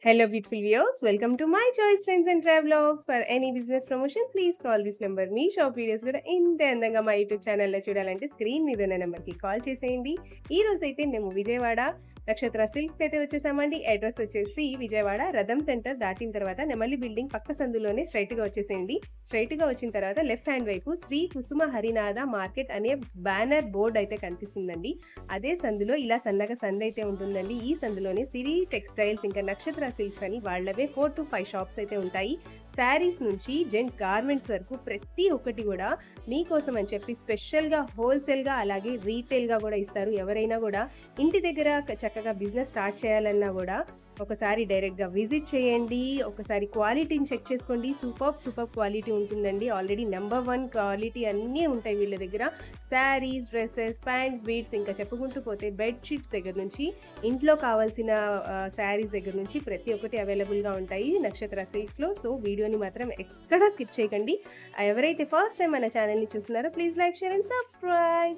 Hello, beautiful viewers. Welcome to my choice trends and travelogs. For any business promotion, please call this number. Me shop videos కూడా ఇంత అందంగా మా YouTube ఛానల్లో చూడాలంటే screen మీద ఉన్న నెంబర్కి కాల్ చేసేయండి. ఈ రోజు అయితే మేము విజయవాడ నక్షత్ర సిల్క్స్కి అయితే వచ్చేసామండి. అడ్రస్ వచ్చేసి విజయవాడ రథం సెంటర్ దాటిన తర్వాత నెమలి బిల్డింగ్ పక్క సందులోనే స్ట్రైట్గా వచ్చేసేయండి. స్ట్రైట్గా వచ్చిన తర్వాత లెఫ్ట్ హ్యాండ్ వైపు శ్రీ కుసుమ హరినాథ మార్కెట్ అనే బ్యానర్ బోర్డ్ అయితే కనిపిస్తుందండి. అదే సందులో ఇలా సన్నగా సందు అయితే ఉంటుందండి. ఈ సందులోనే సిరి టెక్స్టైల్స్ ఇంకా నక్షత్ర సిల్క్స్ అని వాళ్ళవే 4 to 5 షాప్స్ అయితే ఉంటాయి. శారీస్ నుంచి జెంట్స్ గార్మెంట్స్ వరకు ప్రతి ఒక్కటి కూడా మీకోసం అని చెప్పి స్పెషల్గా హోల్సేల్గా అలాగే రీటైల్గా కూడా ఇస్తారు. ఎవరైనా కూడా ఇంటి దగ్గర చక్కగా బిజినెస్ స్టార్ట్ చేయాలన్నా కూడా ఒకసారి డైరెక్ట్గా విజిట్ చేయండి. ఒకసారి క్వాలిటీని చెక్ చేసుకోండి. సూపర్ క్వాలిటీ ఉంటుందండి. ఆల్రెడీ నెంబర్ 1 క్వాలిటీ అన్నీ ఉంటాయి వీళ్ళ దగ్గర. శారీస్, డ్రెస్సెస్, ప్యాంట్స్, బీట్స్ ఇంకా చెప్పుకుంటూ పోతే బెడ్షీట్స్ దగ్గర నుంచి ఇంట్లో కావాల్సిన శారీస్ దగ్గర నుంచి ప్రతి ఒక్కటి అవైలబుల్గా ఉంటాయి నక్షత్ర సిల్క్స్లో. సో వీడియోని మాత్రం ఎక్కడా స్కిప్ చేయకండి. ఎవరైతే ఫస్ట్ టైం మన ఛానల్ని చూస్తున్నారో please like, share and subscribe.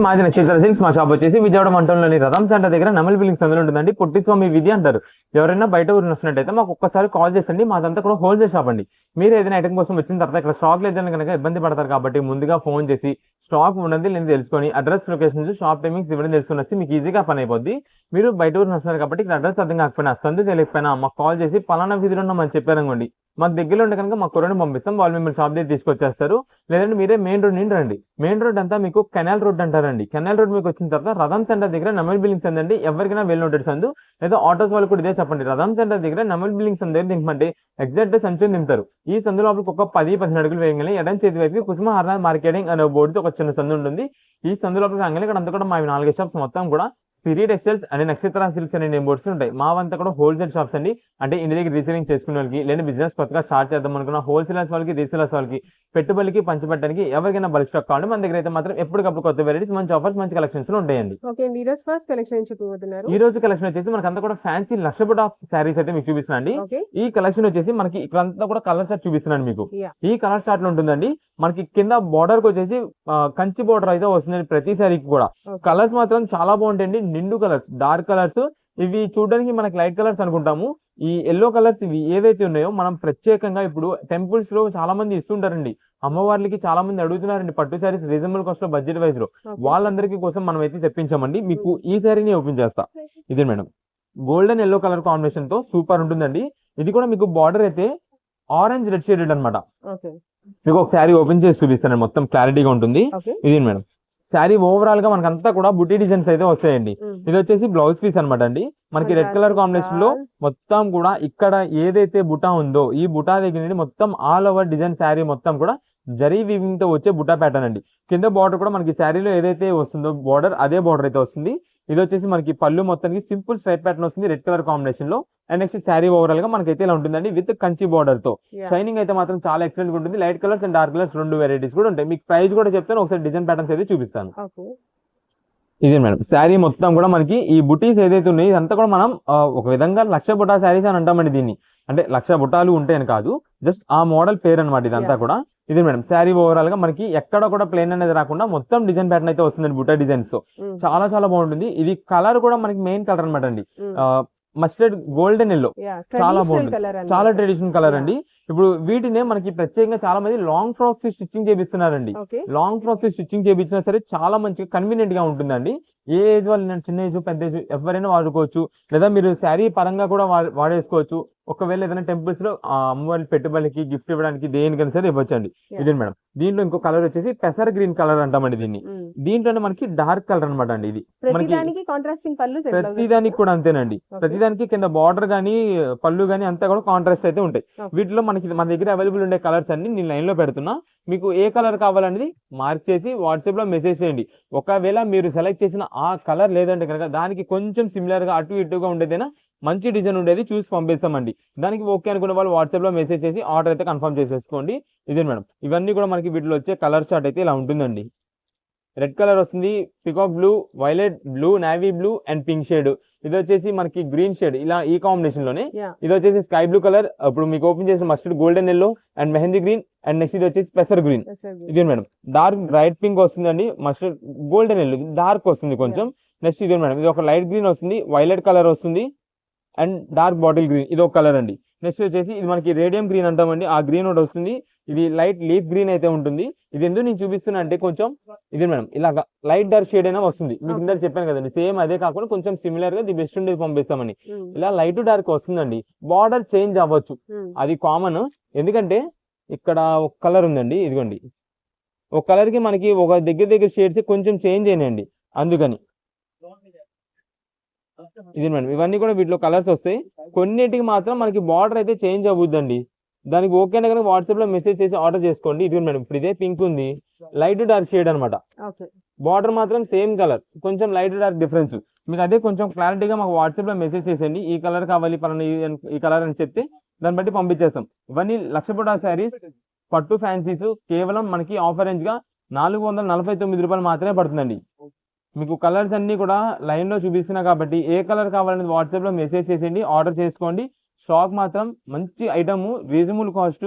మాది నక్షత్ర సిల్క్స్. మా షాప్ వచ్చేసి విజయవాడ మంటంలోని రథం సెంటర్ దగ్గర నెమలి బిల్డింగ్స్ అందులో ఉంటుందండి. పొట్టిస్వామి విధి అంటారు. ఎవరైనా బయట ఊరిని వస్తున్నట్టయితే మాకు ఒక్కసారి కాల్ చేసండి. మాదంతా కూడా హోల్సేల్ షాప్ అండి. మీరు ఏదైనా ఐటమ్ కోసం వచ్చిన తర్వాత ఇక్కడ స్టాక్ లేదని కనుక ఇబ్బంది పడతారు కాబట్టి ముందుగా ఫోన్ చేసి స్టాక్ ఉన్నది నేను తెలుసుకొని అడ్రస్, లొకేషన్స్, షాప్ టైమింగ్స్ ఇవ్వడం తెలుసుకుని వస్తే మీకు ఈజీగా పని అయిపోద్ది. మీరు బయట ఊరిని వస్తున్నారు కాబట్టి ఇక్కడ అడ్రస్ అర్థం కాకపోయినా సందు తెలియకపోయినా మాకు కాల్ చేసి పలానా వీధిలో ఉన్నామని చెప్పారనుకోండి, మాకు దగ్గరలో ఉంటే కనుక మా కొరని పంపిస్తాం. వాళ్ళు మిమ్మల్ని షాప్ దగ్గర తీసుకొచ్చేస్తారు. లేదంటే మీరే మెయిన్ రోడ్ నుండి రండి. మెయిన్ రోడ్ అంతా మీకు కెనాల్ రోడ్ అంటారండి. కెనాల్ రోడ్ మీకు వచ్చిన తర్వాత రథం సెంటర్ దగ్గర నెమలి బిల్డింగ్స్ అందండి. ఎవరికైనా వెళ్ళి ఉంటుంది సందు, లేదా ఆటోస్ వాళ్ళు కూడా ఇదే చెప్పండి. రథం సెంటర్ దగ్గర నెమలి బిల్డింగ్స్ దగ్గర దింపమంటే ఎగ్జాక్ట్ సంచుని దింపుతారు. ఈ సందు లోపలికి ఒక 10-15 అడుగులు వేయగానే ఎడం చేతి వైపు కుసుమ హరినాథ్ మార్కెటింగ్ అనే బోర్డుతో ఒక చిన్న సందు ఉంటుంది. ఈ సందు లోపలికి రాగానే ఇక్కడ అంతా కూడా మా 4 షాప్స్ మొత్తం కూడా సిరి టెక్స్టైల్స్ అండ్ నక్షత్ర సిల్క్స్ అనే నేమ్ బోర్డ్స్ ఉంటాయి. మావంతా కూడా హోల్సేల్ షాప్స్ అండి. అంటే ఇంటి దగ్గర రీసేలింగ్ చేసుకునే వాళ్ళకి, లేదా బిజినెస్ కొత్తగా స్టార్ట్ చేద్దాం అనుకున్న హోల్సేలర్స్ వాళ్ళకి, రీసేలర్స్ వాళ్ళకి, పెట్టుబడికి పంచిపెట్టడానికి ఎవరికైనా బల్క్ స్టాక్ కావాలి మన దగ్గర అయితే మాత్రం ఎప్పటికప్పుడు కొత్త వెరైటీస్, మంచి ఆఫర్స్, మంచి కలెక్షన్స్ ఉంటాయండి. ఈ రోజు కలెక్షన్ వచ్చేసి మనకంతా కూడా ఫ్యాన్సీ లక్షబుట శారీస్ అయితే మీకు చూపిస్తున్నాను అండి. ఈ కలెక్షన్ వచ్చేసి మనకి ఇక్కడంతా కూడా కలర్ చార్ట్ చూపిస్తున్నాను మీకు. ఈ కలర్ చార్ట్ లో ఉంటుందండి. మనకి కింద బార్డర్ కి వచ్చేసి కంచి బార్డర్ అయితే వస్తుందండి. ప్రతి శారీకి కూడా కలర్స్ మాత్రం చాలా బాగుంటాయండి. నిండు కలర్స్, డార్క్ కలర్స్. ఇవి చూడడానికి మనకి లైట్ కలర్స్ అనుకుంటాము. ఈ ఎల్లో కలర్స్ ఇవి ఏవైతే ఉన్నాయో మనం ప్రత్యేకంగా ఇప్పుడు టెంపుల్స్ లో చాలా మంది ఇస్తుంటారండి. అమ్మవార్లకి చాలా మంది అడుగుతున్నారండి పట్టు శారీస్ రీజనబుల్ కాస్ట్ లో, బడ్జెట్ వైజ్ లో. వాళ్ళందరికీ కోసం మనం అయితే తెప్పించామండి. మీకు ఈ శారీని ఓపెన్ చేస్తా. ఇదే madam, golden yellow colour combination తో సూపర్ ఉంటుందండి. ఇది కూడా మీకు బార్డర్ అయితే ఆరెంజ్ రెడ్ షేడెడ్ అనమాట. మీకు ఒక శారీ ఓపెన్ చేసి చూపిస్తాను, మొత్తం క్లారిటీగా ఉంటుంది. ఇది మేడం శారీ ఓవరాల్ గా మనకంతా కూడా బుటీ డిజైన్స్ అయితే వస్తాయండి. ఇది వచ్చేసి బ్లౌజ్ పీస్ అనమాట అండి. మనకి రెడ్ కలర్ కాంబినేషన్ లో మొత్తం కూడా ఇక్కడ ఏదైతే బుటా ఉందో ఈ బుటా దగ్గర నుండి మొత్తం ఆల్ ఓవర్ డిజైన్ శారీ మొత్తం కూడా జరీ వీవింగ్ తో వచ్చే బుటా ప్యాటర్న్ అండి. కింద బార్డర్ కూడా మనకి శారీలో ఏదైతే వస్తుందో బార్డర్ అదే బార్డర్ అయితే వస్తుంది. ఇది వచ్చేసి మనకి పళ్ళు మొత్తానికి సింపుల్ స్ట్రైప్ ప్యాటర్న్ వస్తుంది రెడ్ కలర్ కాంబినేషన్ లో. అండ్ నెక్స్ట్ శారీ ఓవరాల్ గా మనకైతే ఇలా ఉంటుందండి విత్ కంచి బార్డర్ తో. షైనింగ్ అయితే మాత్రం చాలా ఎక్సలెంట్ గా ఉంటుంది. Light colours and dark colours 2 varieties కూడా ఉంటాయి. మీకు ప్రైస్ కూడా చెప్తాను, ఒకసారి డిజైన్ ప్యాటర్న్స్ అయితే చూపిస్తాను. ఇదే మేడం శారీ మొత్తం కూడా మనకి ఈ బుటీస్ ఏదైతే ఉన్నాయి ఇదంతా కూడా మనం ఒక విధంగా లక్ష బుటా శారీస్ అని అంటామండి దీన్ని. అంటే లక్ష బుటాలు ఉంటాయని కాదు, జస్ట్ ఆ మోడల్ పేరు అనమాట ఇదంతా కూడా. ఇది మేడం శారీ ఓవరాల్ గా మనకి ఎక్కడ కూడా ప్లేన్ అనేది రాకుండా మొత్తం డిజైన్ ప్యాటర్న్ అయితే వస్తుందండి బుటా డిజైన్స్ తో. చాలా బాగుంటుంది. ఇది కలర్ కూడా మనకి మెయిన్ కలర్ అనమాట అండి. మస్టర్డ్ గోల్డెన్ ఎల్లో చాలా బాగుంటుంది. చాలా ట్రెడిషనల్ కలర్ అండి. ఇప్పుడు వీటినే మనకి ప్రత్యేకంగా చాలా మంది లాంగ్ ఫ్రాక్స్ స్టిచ్చింగ్ చేపిస్తున్నారండి. లాంగ్ ఫ్రాక్స్ స్టిచ్చింగ్ చేపించినా సరే చాలా మంచిగా కన్వీనియంట్ గా ఉంటుందండి. ఏ ఏజ్ వాళ్ళు, చిన్న ఏజ్ పెద్ద ఏజ్ ఎవరైనా వాడుకోవచ్చు. లేదా మీరు శారీ పరంగా కూడా వాడేసుకోవచ్చు. ఒకవేళ ఏదైనా టెంపుల్స్ లో అమ్మవారి పెట్టుబడికి గిఫ్ట్ ఇవ్వడానికి దేనికైనా సరే ఇవ్వచ్చండి. ఇదే మేడం దీంట్లో ఇంకో కలర్ వచ్చేసి పెసర్ గ్రీన్ కలర్ అంటామండి దీన్ని. దీంట్లోనే మనకి డార్క్ కలర్ అనమాట అండి. ఇది మనకి ప్రతిదానికి కూడా అంతేనండి. ప్రతిదానికి కింద బార్డర్ గానీ పళ్ళు గానీ అంతా కూడా కాంట్రాస్ట్ అయితే ఉంటాయి. వీటిలో మనకి మన దగ్గర అవైలబుల్ ఉండే కలర్స్ అన్ని నేను లైన్ లో పెడుతున్నా. మీకు ఏ కలర్ కావాలనేది మార్క్ చేసి వాట్సాప్ లో మెసేజ్ చేయండి. ఒకవేళ మీరు సెలెక్ట్ చేసిన ఆ కలర్ లేదంటే కనుక దానికి కొంచెం సిమిలర్ గా అటు ఇటుగా ఉండేదైనా మంచి డిజైన్ ఉండేది చూసి పంపిస్తామండి. దానికి ఓకే అనుకున్న వాళ్ళు వాట్సాప్ లో మెసేజ్ చేసి ఆర్డర్ అయితే కన్ఫర్మ్ చేసేసుకోండి. ఇదే మేడం ఇవన్నీ కూడా మనకి వీటిలో వచ్చే కలర్ చార్ట్ అయితే ఇలా ఉంటుందండి. రెడ్ కలర్ వస్తుంది, peacock blue, violet blue, navy blue and pink shade. ఇది వచ్చేసి మనకి గ్రీన్ షేడ్ ఇలా ఈ కాంబినేషన్ లోనే. ఇది వచ్చేసి స్కై బ్లూ కలర్. ఇప్పుడు మీకు ఓపెన్ చేసిన mustard golden yellow and mehndi green and next ఇది వచ్చేసి పెసర్ గ్రీన్. ఇది మేడం డార్క్ రైట్ పింక్ వస్తుందండి. మస్టర్డ్ గోల్డెన్ ఎల్లో డార్క్ వస్తుంది కొంచెం. నెక్స్ట్ ఇది మేడం, ఇది ఒక లైట్ గ్రీన్ వస్తుంది, వైలెట్ కలర్ వస్తుంది అండ్ డార్క్ బాటిల్ గ్రీన్, ఇది ఒక కలర్ అండి. నెక్స్ట్ వచ్చేసి ఇది మనకి రేడియం గ్రీన్ అంటామండి, ఆ గ్రీన్ ఒకటి వస్తుంది. ఇది లైట్ లీఫ్ గ్రీన్ అయితే ఉంటుంది. ఇది ఎందుకు నేను చూపిస్తున్నా అంటే కొంచెం ఇది మేడం ఇలాగా లైట్ డార్క్ షేడ్ అయినా వస్తుంది. మీకు ఇందాక చెప్పాను కదండి, సేమ్ అదే కాకుండా కొంచెం సిమిలర్ గా ది బెస్ట్ ఉండేది పంపిస్తామని. ఇలా లైట్ డార్క్ వస్తుందండి. బార్డర్ చేంజ్ అవ్వచ్చు, అది కామన్. ఎందుకంటే ఇక్కడ ఒక కలర్ ఉందండి, ఇదిగోండి ఒక కలర్ కి మనకి ఒక దగ్గర షేడ్స్ కొంచెం చేంజ్ అయినాయండి, అందుకని ఇది మేడం. ఇవన్నీ కూడా వీటిలో కలర్స్ వస్తాయి. కొన్నిటికి మాత్రం మనకి బార్డర్ అయితే చేంజ్ అవ్వద్దండి. దానికి ఓకే అంటే కనుక వాట్సాప్ లో మెసేజ్ చేసి ఆర్డర్ చేసుకోండి. ఇది మేడం, ఇప్పుడు ఇదే పింక్ ఉంది, లైట్ డార్క్ షేడ్ అనమాట. బార్డర్ మాత్రం సేమ్ కలర్, కొంచెం లైట్ డార్క్ డిఫరెన్స్. మీకు అదే కొంచెం క్లారిటీగా మాకు వాట్సాప్ లో మెసేజ్ చేసేయండి, ఈ కలర్ కావాలి పలానా ఈ కలర్ అని చెప్తే దాన్ని బట్టి పంపించేస్తాం. ఇవన్నీ లక్షపూట శారీస్ పట్టు ఫ్యాన్సీస్ కేవలం మనకి ఆఫర్ రేంజ్ గా 449 రూపాయలు మాత్రమే పడుతుందండి. మీకు కలర్స్ అన్ని కూడా లైన్ లో చూపిస్తున్నా కాబట్టి ఏ కలర్ కావాలని వాట్సాప్ లో మెసేజ్ చేసేయండి, ఆర్డర్ చేసుకోండి. స్టాక్ మాత్రం మంచి ఐటమ్, రీజనబుల్ కాస్ట్.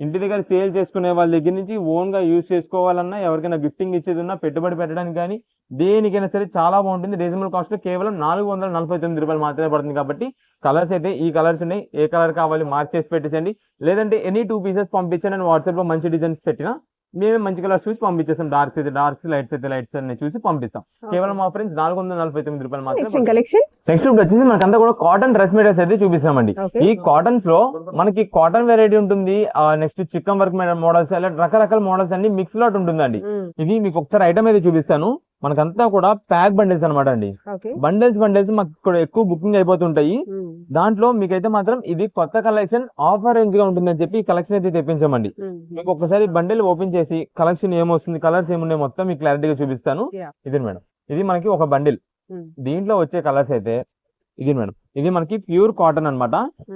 ఇంటి దగ్గర సేల్ చేసుకునే వాళ్ళ దగ్గర నుంచి ఓన్ గా యూజ్ చేసుకోవాలన్నా, ఎవరికైనా గిఫ్టింగ్ ఇచ్చేది ఉన్నా, పెట్టుబడి పెట్టడానికి కానీ దేనికైనా సరే చాలా బాగుంటుంది. రీజనబుల్ కాస్ట్ లో కేవలం 449 రూపాయలు మాత్రమే పడుతుంది. కాబట్టి కలర్స్ అయితే ఈ కలర్స్ ఉన్నాయి, ఏ కలర్ కావాలి మార్క్ చేసి పెట్టేసండి. లేదంటే ఎనీ 2 పీసెస్ పంపించండి అని వాట్సాప్ లో మంచి డిజైన్స్ పెట్టినా మేమే మంచి కలర్స్ చూసి పంపించేస్తాం. డార్క్స్ అయితే డార్క్స్, లైట్స్ అయితే లైట్స్ అన్ని చూసి పంపిస్తాం. కేవలం మా ఫ్రెండ్స్ 449 రూపాయలు మాత్రమే. నెక్స్ట్ ఇప్పుడు వచ్చేసి మనకంతా కూడా కాటన్ డ్రెస్ మెటీరియల్స్ అయితే చూపిస్తామండి. ఈ కాటన్స్ లో మనకి కాటన్ వెరైటీ ఉంటుంది, నెక్స్ట్ చిక్కన్ వర్క్ మోడల్స్, అలా రకరకాల మోడల్స్ అన్ని మిక్స్ లాట్ ఉంటుందండి. ఇది మీకు ఒకసారి ఐటమ్ అయితే చూపిస్తాను. మనకంతా కూడా ప్యాక్ బండిల్స్ అనమాట అండి. బండిల్స్ మాకు ఇక్కడ ఎక్కువ బుకింగ్ అయిపోతుంటాయి. దాంట్లో మీకైతే మాత్రం ఇది కొత్త కలెక్షన్ ఆఫర్ రేంజ్ గా ఉంటుందని చెప్పి ఈ కలెక్షన్ అయితే తెప్పించామండి. మీకు ఒకసారి బండిల్ ఓపెన్ చేసి కలెక్షన్ ఏమొస్తుంది, కలర్స్ ఏమున్నాయి మొత్తం మీకు క్లారిటీగా చూపిస్తాను. ఇది మేడం, ఇది మనకి ఒక బండిల్. దీంట్లో వచ్చే కలర్స్ అయితే ఇది మేడం, ఇది మనకి ప్యూర్ కాటన్ అనమాట.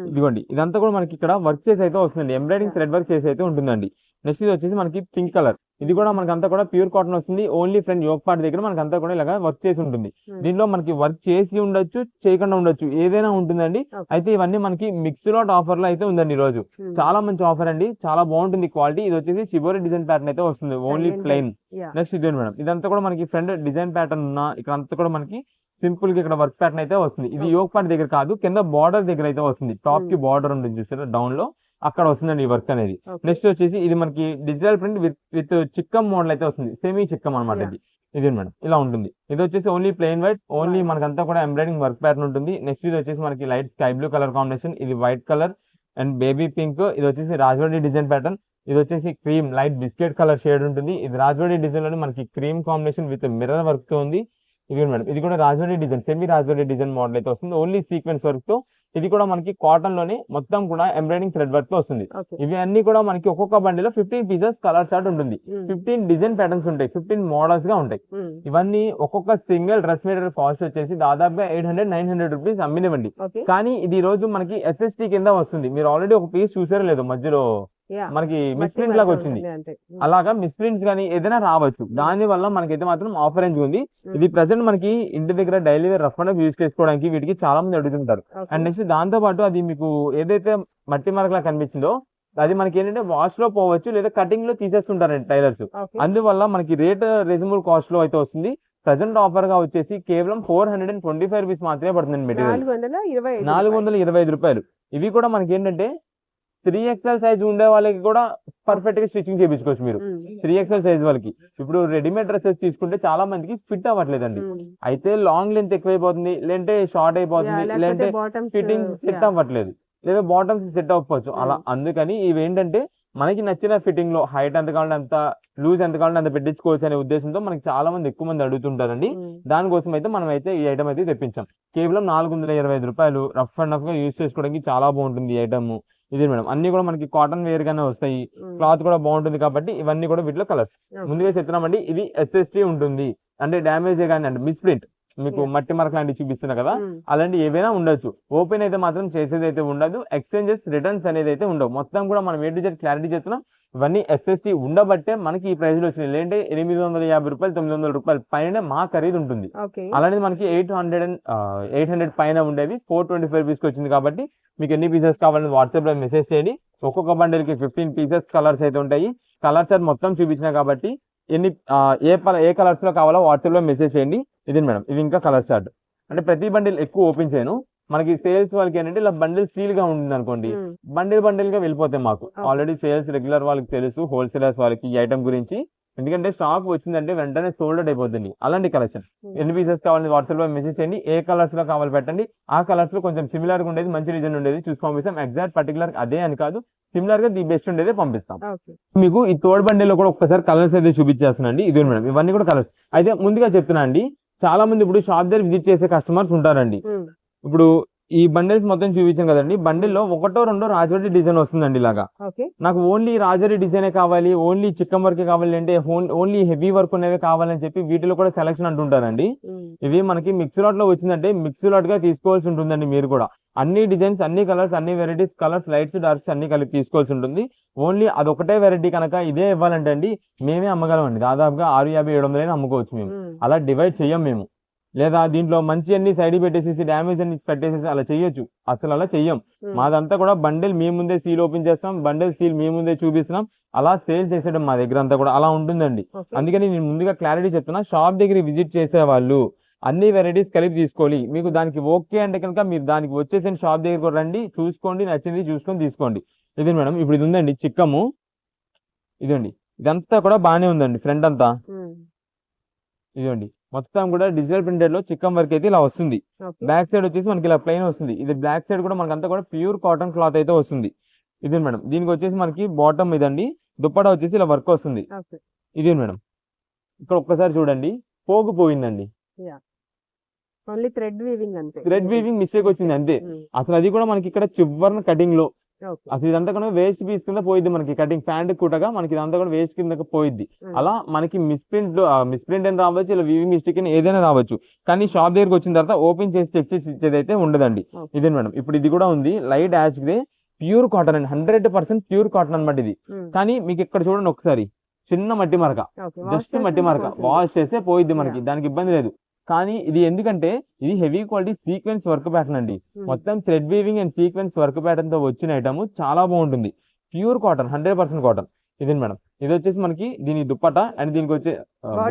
ఇదిగోండి, ఇదంతా కూడా మనకి ఇక్కడ వర్క్ చేసి అయితే వస్తుందండి, ఎంబ్రాయిడింగ్ థ్రెడ్ వర్క్ చేసి అయితే ఉంటుందండి. నెక్స్ట్ ఇది వచ్చేసి మనకి పింక్ కలర్, ఇది కూడా మనకంతా కూడా ప్యూర్ కాటన్ వస్తుంది. ఓన్లీ ఫ్రంట్ యోక్ పార్ట్ దగ్గర మనకంతా కూడా ఇలాగా వర్క్ చేసి ఉంటుంది. దీంట్లో మనకి వర్క్ చేసి ఉండొచ్చు, చేయకుండా ఉండొచ్చు, ఏదైనా ఉంటుందండి. అయితే ఇవన్నీ మనకి మిక్స్ లాట్ ఆఫర్ లో అయితే ఉందండి ఈ రోజు. చాలా మంచి ఆఫర్ అండి, చాలా బాగుంటుంది క్వాలిటీ. ఇది వచ్చేసి షిబోరి డిజైన్ ప్యాటర్న్ అయితే వస్తుంది, ఓన్లీ ప్లెయిన్. నెక్స్ట్ ఇది మేడం, ఇదంతా కూడా మనకి ఫ్రంట్ డిజైన్ ప్యాటర్న్ ఉన్న, ఇక్కడ అంతా కూడా మనకి సింపుల్ గా ఇక్కడ వర్క్ ప్యాటర్న్ అయితే వస్తుంది. ఇది యోక్ పార్ట్ దగ్గర కాదు, కింద బార్డర్ దగ్గర అయితే వస్తుంది. టాప్ కి బార్డర్ ఉంటుంది చూసారా డౌన్ లో, అక్కడ వస్తుందండి ఈ వర్క్ అనేది. నెక్స్ట్ వచ్చేసి ఇది మనకి డిజిటల్ ప్రింట్ విత్ చిక్కమ్ మోడల్ అయితే వస్తుంది, సెమీ చిక్కమ్ అనమాట ఇది. ఇది మేడం ఇలా ఉంటుంది. ఇది వచ్చేసి ఓన్లీ ప్లెయిన్ వైట్, ఓన్లీ మనకంతా కూడా ఎంబ్రాయిడింగ్ వర్క్ ప్యాటర్న్ ఉంటుంది. నెక్స్ట్ ఇది వచ్చేసి మనకి light sky blue colour combination, ఇది white colour and baby pink. ఇది వచ్చేసి రాజవాడి డిజైన్ ప్యాటర్న్. ఇది వచ్చేసి cream light biscuit colour shade ఉంటుంది. ఇది రాజవాడి డిజైన్ లోనే మనకి cream combination with mirror work తో ఉంది. ఇది మేడం, ఇది కూడా Rajwadi design, semi Rajwadi design model అయితే వస్తుంది, ఓన్లీ సీక్వెన్స్ వర్క్ తో. ఇది కూడా మనకి కాటన్ లోనే మొత్తం కూడా ఎంబ్రాయిడింగ్ థ్రెడ్ వర్క్ తో వస్తుంది. ఇవి అన్ని కూడా మనకి ఒక్కొక్క బండిలో 15 పీసెస్ కలర్ చార్ట్ ఉంటుంది, 15 డిజైన్ ప్యాటర్న్స్ ఉంటాయి, 15 మోడల్స్ గా ఉంటాయి. ఇవన్నీ ఒక్కొక్క సింగిల్ డ్రెస్ మెటీరియల్ కాస్ట్ వచ్చేసి దాదాపుగా 800-900 రూపీస్ అమ్మినవండి. కానీ ఇది ఈ రోజు మనకి SST కింద వస్తుంది. మీరు ఆల్రెడీ ఒక పీస్ చూసారో లేదో, మధ్యలో మనకి మిస్ప్రింట్ లాగా వచ్చింది. అలాగా మిస్ప్రింట్స్ కానీ ఏదైనా రావచ్చు, దాని వల్ల మనకైతే మాత్రం ఆఫర్ రేంజ్ ఉంది. ఇది ప్రెసెంట్ మనకి ఇంటి దగ్గర డైలీ రఫ్ అండ్ యూజ్ చేసుకోవడానికి వీటికి చాలా మంది అడుగుతుంటారు. అండ్ నెక్స్ట్ దాంతో పాటు అది మీకు ఏదైతే మట్టి మరకలా కనిపించిందో అది మనకి ఏంటంటే వాష్ లో పోవచ్చు, లేదా కటింగ్ లో తీసేస్తుంటారండి టైలర్స్. అందువల్ల మనకి రేట్ రీజనబుల్ కాస్ట్ లో అయితే వస్తుంది. ప్రెసెంట్ ఆఫర్ గా వచ్చేసి కేవలం 425 రూపీస్ మాత్రమే పడుతుంది మెటీరియల్, 425 రూపాయలు. ఇవి కూడా మనకి ఏంటంటే 3XL సైజ్ ఉండే వాళ్ళకి కూడా పర్ఫెక్ట్ గా స్టిచ్చింగ్ చేయించుకోవచ్చు మీరు. 3XL సైజ్ వాళ్ళకి ఇప్పుడు రెడీమేడ్ డ్రెస్సెస్ తీసుకుంటే చాలా మందికి ఫిట్ అవ్వట్లేదండి. అయితే లాంగ్ లెంత్ ఎక్కువైపోతుంది, లేదంటే షార్ట్ అయిపోతుంది, లేదంటే ఫిట్టింగ్స్ సెట్ అవ్వట్లేదు, లేదా బాటమ్స్ సెట్ అవ్వకపోవచ్చు. అలా అందుకని ఇవి ఏంటంటే మనకి నచ్చిన ఫిట్టింగ్ లో హైట్ ఎంత కావాలంటే అంత, లూజ్ ఎంత కావాలంటే అంత పెట్టించుకోవచ్చు అనే ఉద్దేశంతో మనకి చాలా మంది ఎక్కువ మంది అడుగుతుంటారండి. దానికోసం అయితే మనం అయితే ఈ ఐటమ్ అయితే తెప్పించాం. కేవలం 425 రూపాయలు. రఫ్ అండ్ రఫ్ గా యూజ్ చేసుకోవడానికి చాలా బాగుంటుంది ఈ ఐటమ్. ఇది మేడం, అన్ని కూడా మనకి కాటన్ వేర్ గానే వస్తాయి, క్లాత్ కూడా బాగుంటుంది. కాబట్టి ఇవన్నీ కూడా వీటిలో కలర్స్ ముందుగా చెప్తున్నామండి. ఇది SST ఉంటుంది, అంటే డ్యామేజ్ కానీ అంటే మిస్ప్రింట్, మీకు మట్టి మరక లాంటివి చూపిస్తున్నా కదా, అలాంటి ఏవైనా ఉండొచ్చు. ఓపెన్ అయితే మాత్రం చేసేది అయితే ఉండదు, ఎక్స్చేంజెస్ రిటర్న్స్ అనేది అయితే ఉండవు. మొత్తం కూడా మనం ఏ టు జెడ్ క్లారిటీ చెప్తున్నాం. ఇవన్నీ SST ఉండబట్టే మనకి ఈ ప్రైస్ లో వచ్చినాయి, లేదంటే 850 రూపాయలు 900 రూపాయలు పైన మా ఖరీదు ఉంటుంది. అలాంటి మనకి 800 పైన ఉండేవి 425 రూపీస్ కి వచ్చింది. కాబట్టి మీకు ఎన్ని పీసెస్ కావాలని వాట్సాప్ లో మెసేజ్ చేయండి. ఒక్కొక్క బండిల్ కి 15 పీసెస్ కలర్స్ అయితే ఉంటాయి. కలర్స్ అది మొత్తం చూపించినా కాబట్టి ఏ కలర్స్ లో కావాలో వాట్సాప్ లో మెసేజ్ చేయండి. ఇది మేడం, ఇవి ఇంకా కలర్ చార్ట్. అంటే ప్రతి బండిల్ ఎక్కువ ఓపెన్ చేయను, మనకి సేల్స్ వాళ్ళకి ఏంటంటే ఇలా బండిల్ సీల్ గా ఉంటుంది అనుకోండి, బండిల్ గా వెళ్ళిపోతాయి. మాకు ఆల్రెడీ సేల్స్ రెగ్యులర్ వాళ్ళకి తెలుసు, హోల్సేలర్స్ వాళ్ళకి ఈ ఐటమ్ గురించి. ఎందుకంటే స్టాక్ వచ్చిందంటే వెంటనే సోల్డ్ అవుట్ అయిపోతుంది. అలాంటి కలెక్షన్ ఎన్ని పీసెస్ కావాలని వాట్సాప్ లో మెసేజ్ చేయండి, ఏ కలర్స్ లో కావాలి పెట్టండి. ఆ కలర్స్ లో కొంచెం సిమిలర్ గా ఉండేది, మంచి డిజైన్ ఉండేది చూసి పంపిస్తాం. ఎగ్జాక్ట్ పర్టికులర్ అదే అని కాదు, సిమిలర్ గా ది బెస్ట్ ఉండేది పంపిస్తాం. మీకు ఈ థర్డ్ బండిల్ లో కూడా ఒక్కసారి కలర్స్ అయితే చూపించేస్తానండి. ఇది మేడం, ఇవన్నీ కూడా కలర్స్. అయితే ముందుగా చెప్తున్నా అండి, చాలా మంది ఇప్పుడు షాప్ దగ్గర విజిట్ చేసే కస్టమర్స్ ఉంటారండి. ఇప్పుడు ఈ బండిల్స్ మొత్తం చూపించాం కదండి, బండిల్లో ఒకటో రెండో రాజవరి డిజైన్ వస్తుందండి. ఇలాగా నాకు ఓన్లీ రాజవరి డిజైనే కావాలి, ఓన్లీ చిక్కం వర్క్ కావాలి అంటే ఓన్లీ హెవీ వర్క్ అనేవి కావాలని చెప్పి వీటిలో కూడా సెలక్షన్ అంటుంటారండి. ఇవి మనకి మిక్స్ లాట్ లో వచ్చిందంటే మిక్స్ లాట్ గా తీసుకోవాల్సి ఉంటుందండి. మీరు కూడా అన్ని డిజైన్స్, అన్ని కలర్స్, అన్ని వెరైటీస్, కలర్స్, లైట్స్, డార్క్స్ అన్ని కలిపి తీసుకోవాల్సి ఉంటుంది. ఓన్లీ అదొకటే వెరైటీ కనుక ఇదే ఇవ్వాలంటే అండి మేమే అమ్మగలం అండి. దాదాపుగా 650-700 అమ్ముకోవచ్చు మేము. అలా డివైడ్ చెయ్యం మేము. లేదా దీంట్లో మంచి అన్ని సైడ్ పెట్టేసేసి డ్యామేజ్ అన్ని పెట్టేసేసి అలా చెయ్యొచ్చు, అసలు అలా చెయ్యం. మాదంతా కూడా బండిల్ మీ ముందే సీల్ ఓపెన్ చేస్తాం, బండిల్ సీల్ మీ ముందే చూపిస్తున్నాం, అలా సేల్ చేసేయడం మా దగ్గర అంతా కూడా అలా ఉంటుందండి. అందుకని నేను ముందుగా క్లారిటీ చెప్తున్నా, షాప్ దగ్గర విజిట్ చేసే వాళ్ళు అన్ని వెరైటీస్ కలిపి తీసుకోవాలి. మీకు దానికి ఓకే అంటే కనుక మీరు దానికి వచ్చేసి షాప్ దగ్గర రండి, చూసుకోండి, నచ్చింది చూసుకొని తీసుకోండి. ఇది మేడం, ఇప్పుడు ఇది ఉందండి చిక్కము, ఇదండి, ఇదంతా కూడా బాగానే ఉందండి. ఫ్రంట్ అంతా ఇదండి, మొత్తం కూడా డిజిటల్ ప్రింటెడ్ లో చిక్కం వర్క్ అయితే ఇలా వస్తుంది. బ్యాక్ సైడ్ వచ్చేసి మనకి ఇలా ప్లెయిన్ వస్తుంది. ఇది బ్లాక్ సైడ్ కూడా మనకంతా కూడా ప్యూర్ కాటన్ క్లాత్ అయితే వస్తుంది. ఇది మేడం, దీనికి వచ్చేసి మనకి బాటమ్ ఇదండి, దుప్పటా వచ్చేసి ఇలా వర్క్ వస్తుంది. ఇది మేడం, ఇక్కడ ఒక్కసారి చూడండి, పోయిందండి. థ్రెడ్ వీవింగ్ మిస్టేక్ వచ్చింది అంతే. అసలు అది కూడా మనకి ఇక్కడ చివరిన కటింగ్ లో అసలు ఇదంతా కూడా వేస్ట్ పీస్ కింద పోయిద్ది. మనకి కటింగ్ ప్యాంట్ కుట్టగా మనకి ఇదంతా కూడా వేస్ట్ కింద పోయిద్ది. అలా మనకి మిస్ప్రింట్ అని రావచ్చు, ఇలా వీవింగ్ మిస్టేక్ అని ఏదైనా రావచ్చు. కానీ షాప్ దగ్గరకు వచ్చిన తర్వాత ఓపెన్ చేసి చెక్ చేసి ఇచ్చేది అయితే ఉండదండి. ఇదే మేడం, ఇప్పుడు ఇది కూడా ఉంది, light ash grey, pure cotton అండి, 100% ప్యూర్ కాటన్ అనమాట ఇది. కానీ మీకు ఇక్కడ చూడండి ఒకసారి, చిన్న మట్టి మరక, జస్ట్ మట్టి మరక, వాష్ చేస్తే పోయిద్ది మనకి, దానికి ఇబ్బంది లేదు. కానీ ఇది ఎందుకంటే ఇది heavy quality sequence work pattern అండి. మొత్తం thread weaving and sequence work pattern తో వచ్చిన ఐటమ్ చాలా బాగుంటుంది. Pure cotton, 100% cotton. ఇది మేడం, ఇది వచ్చేసి మనకి దీని దుప్పట అండ్ దీనికి వచ్చే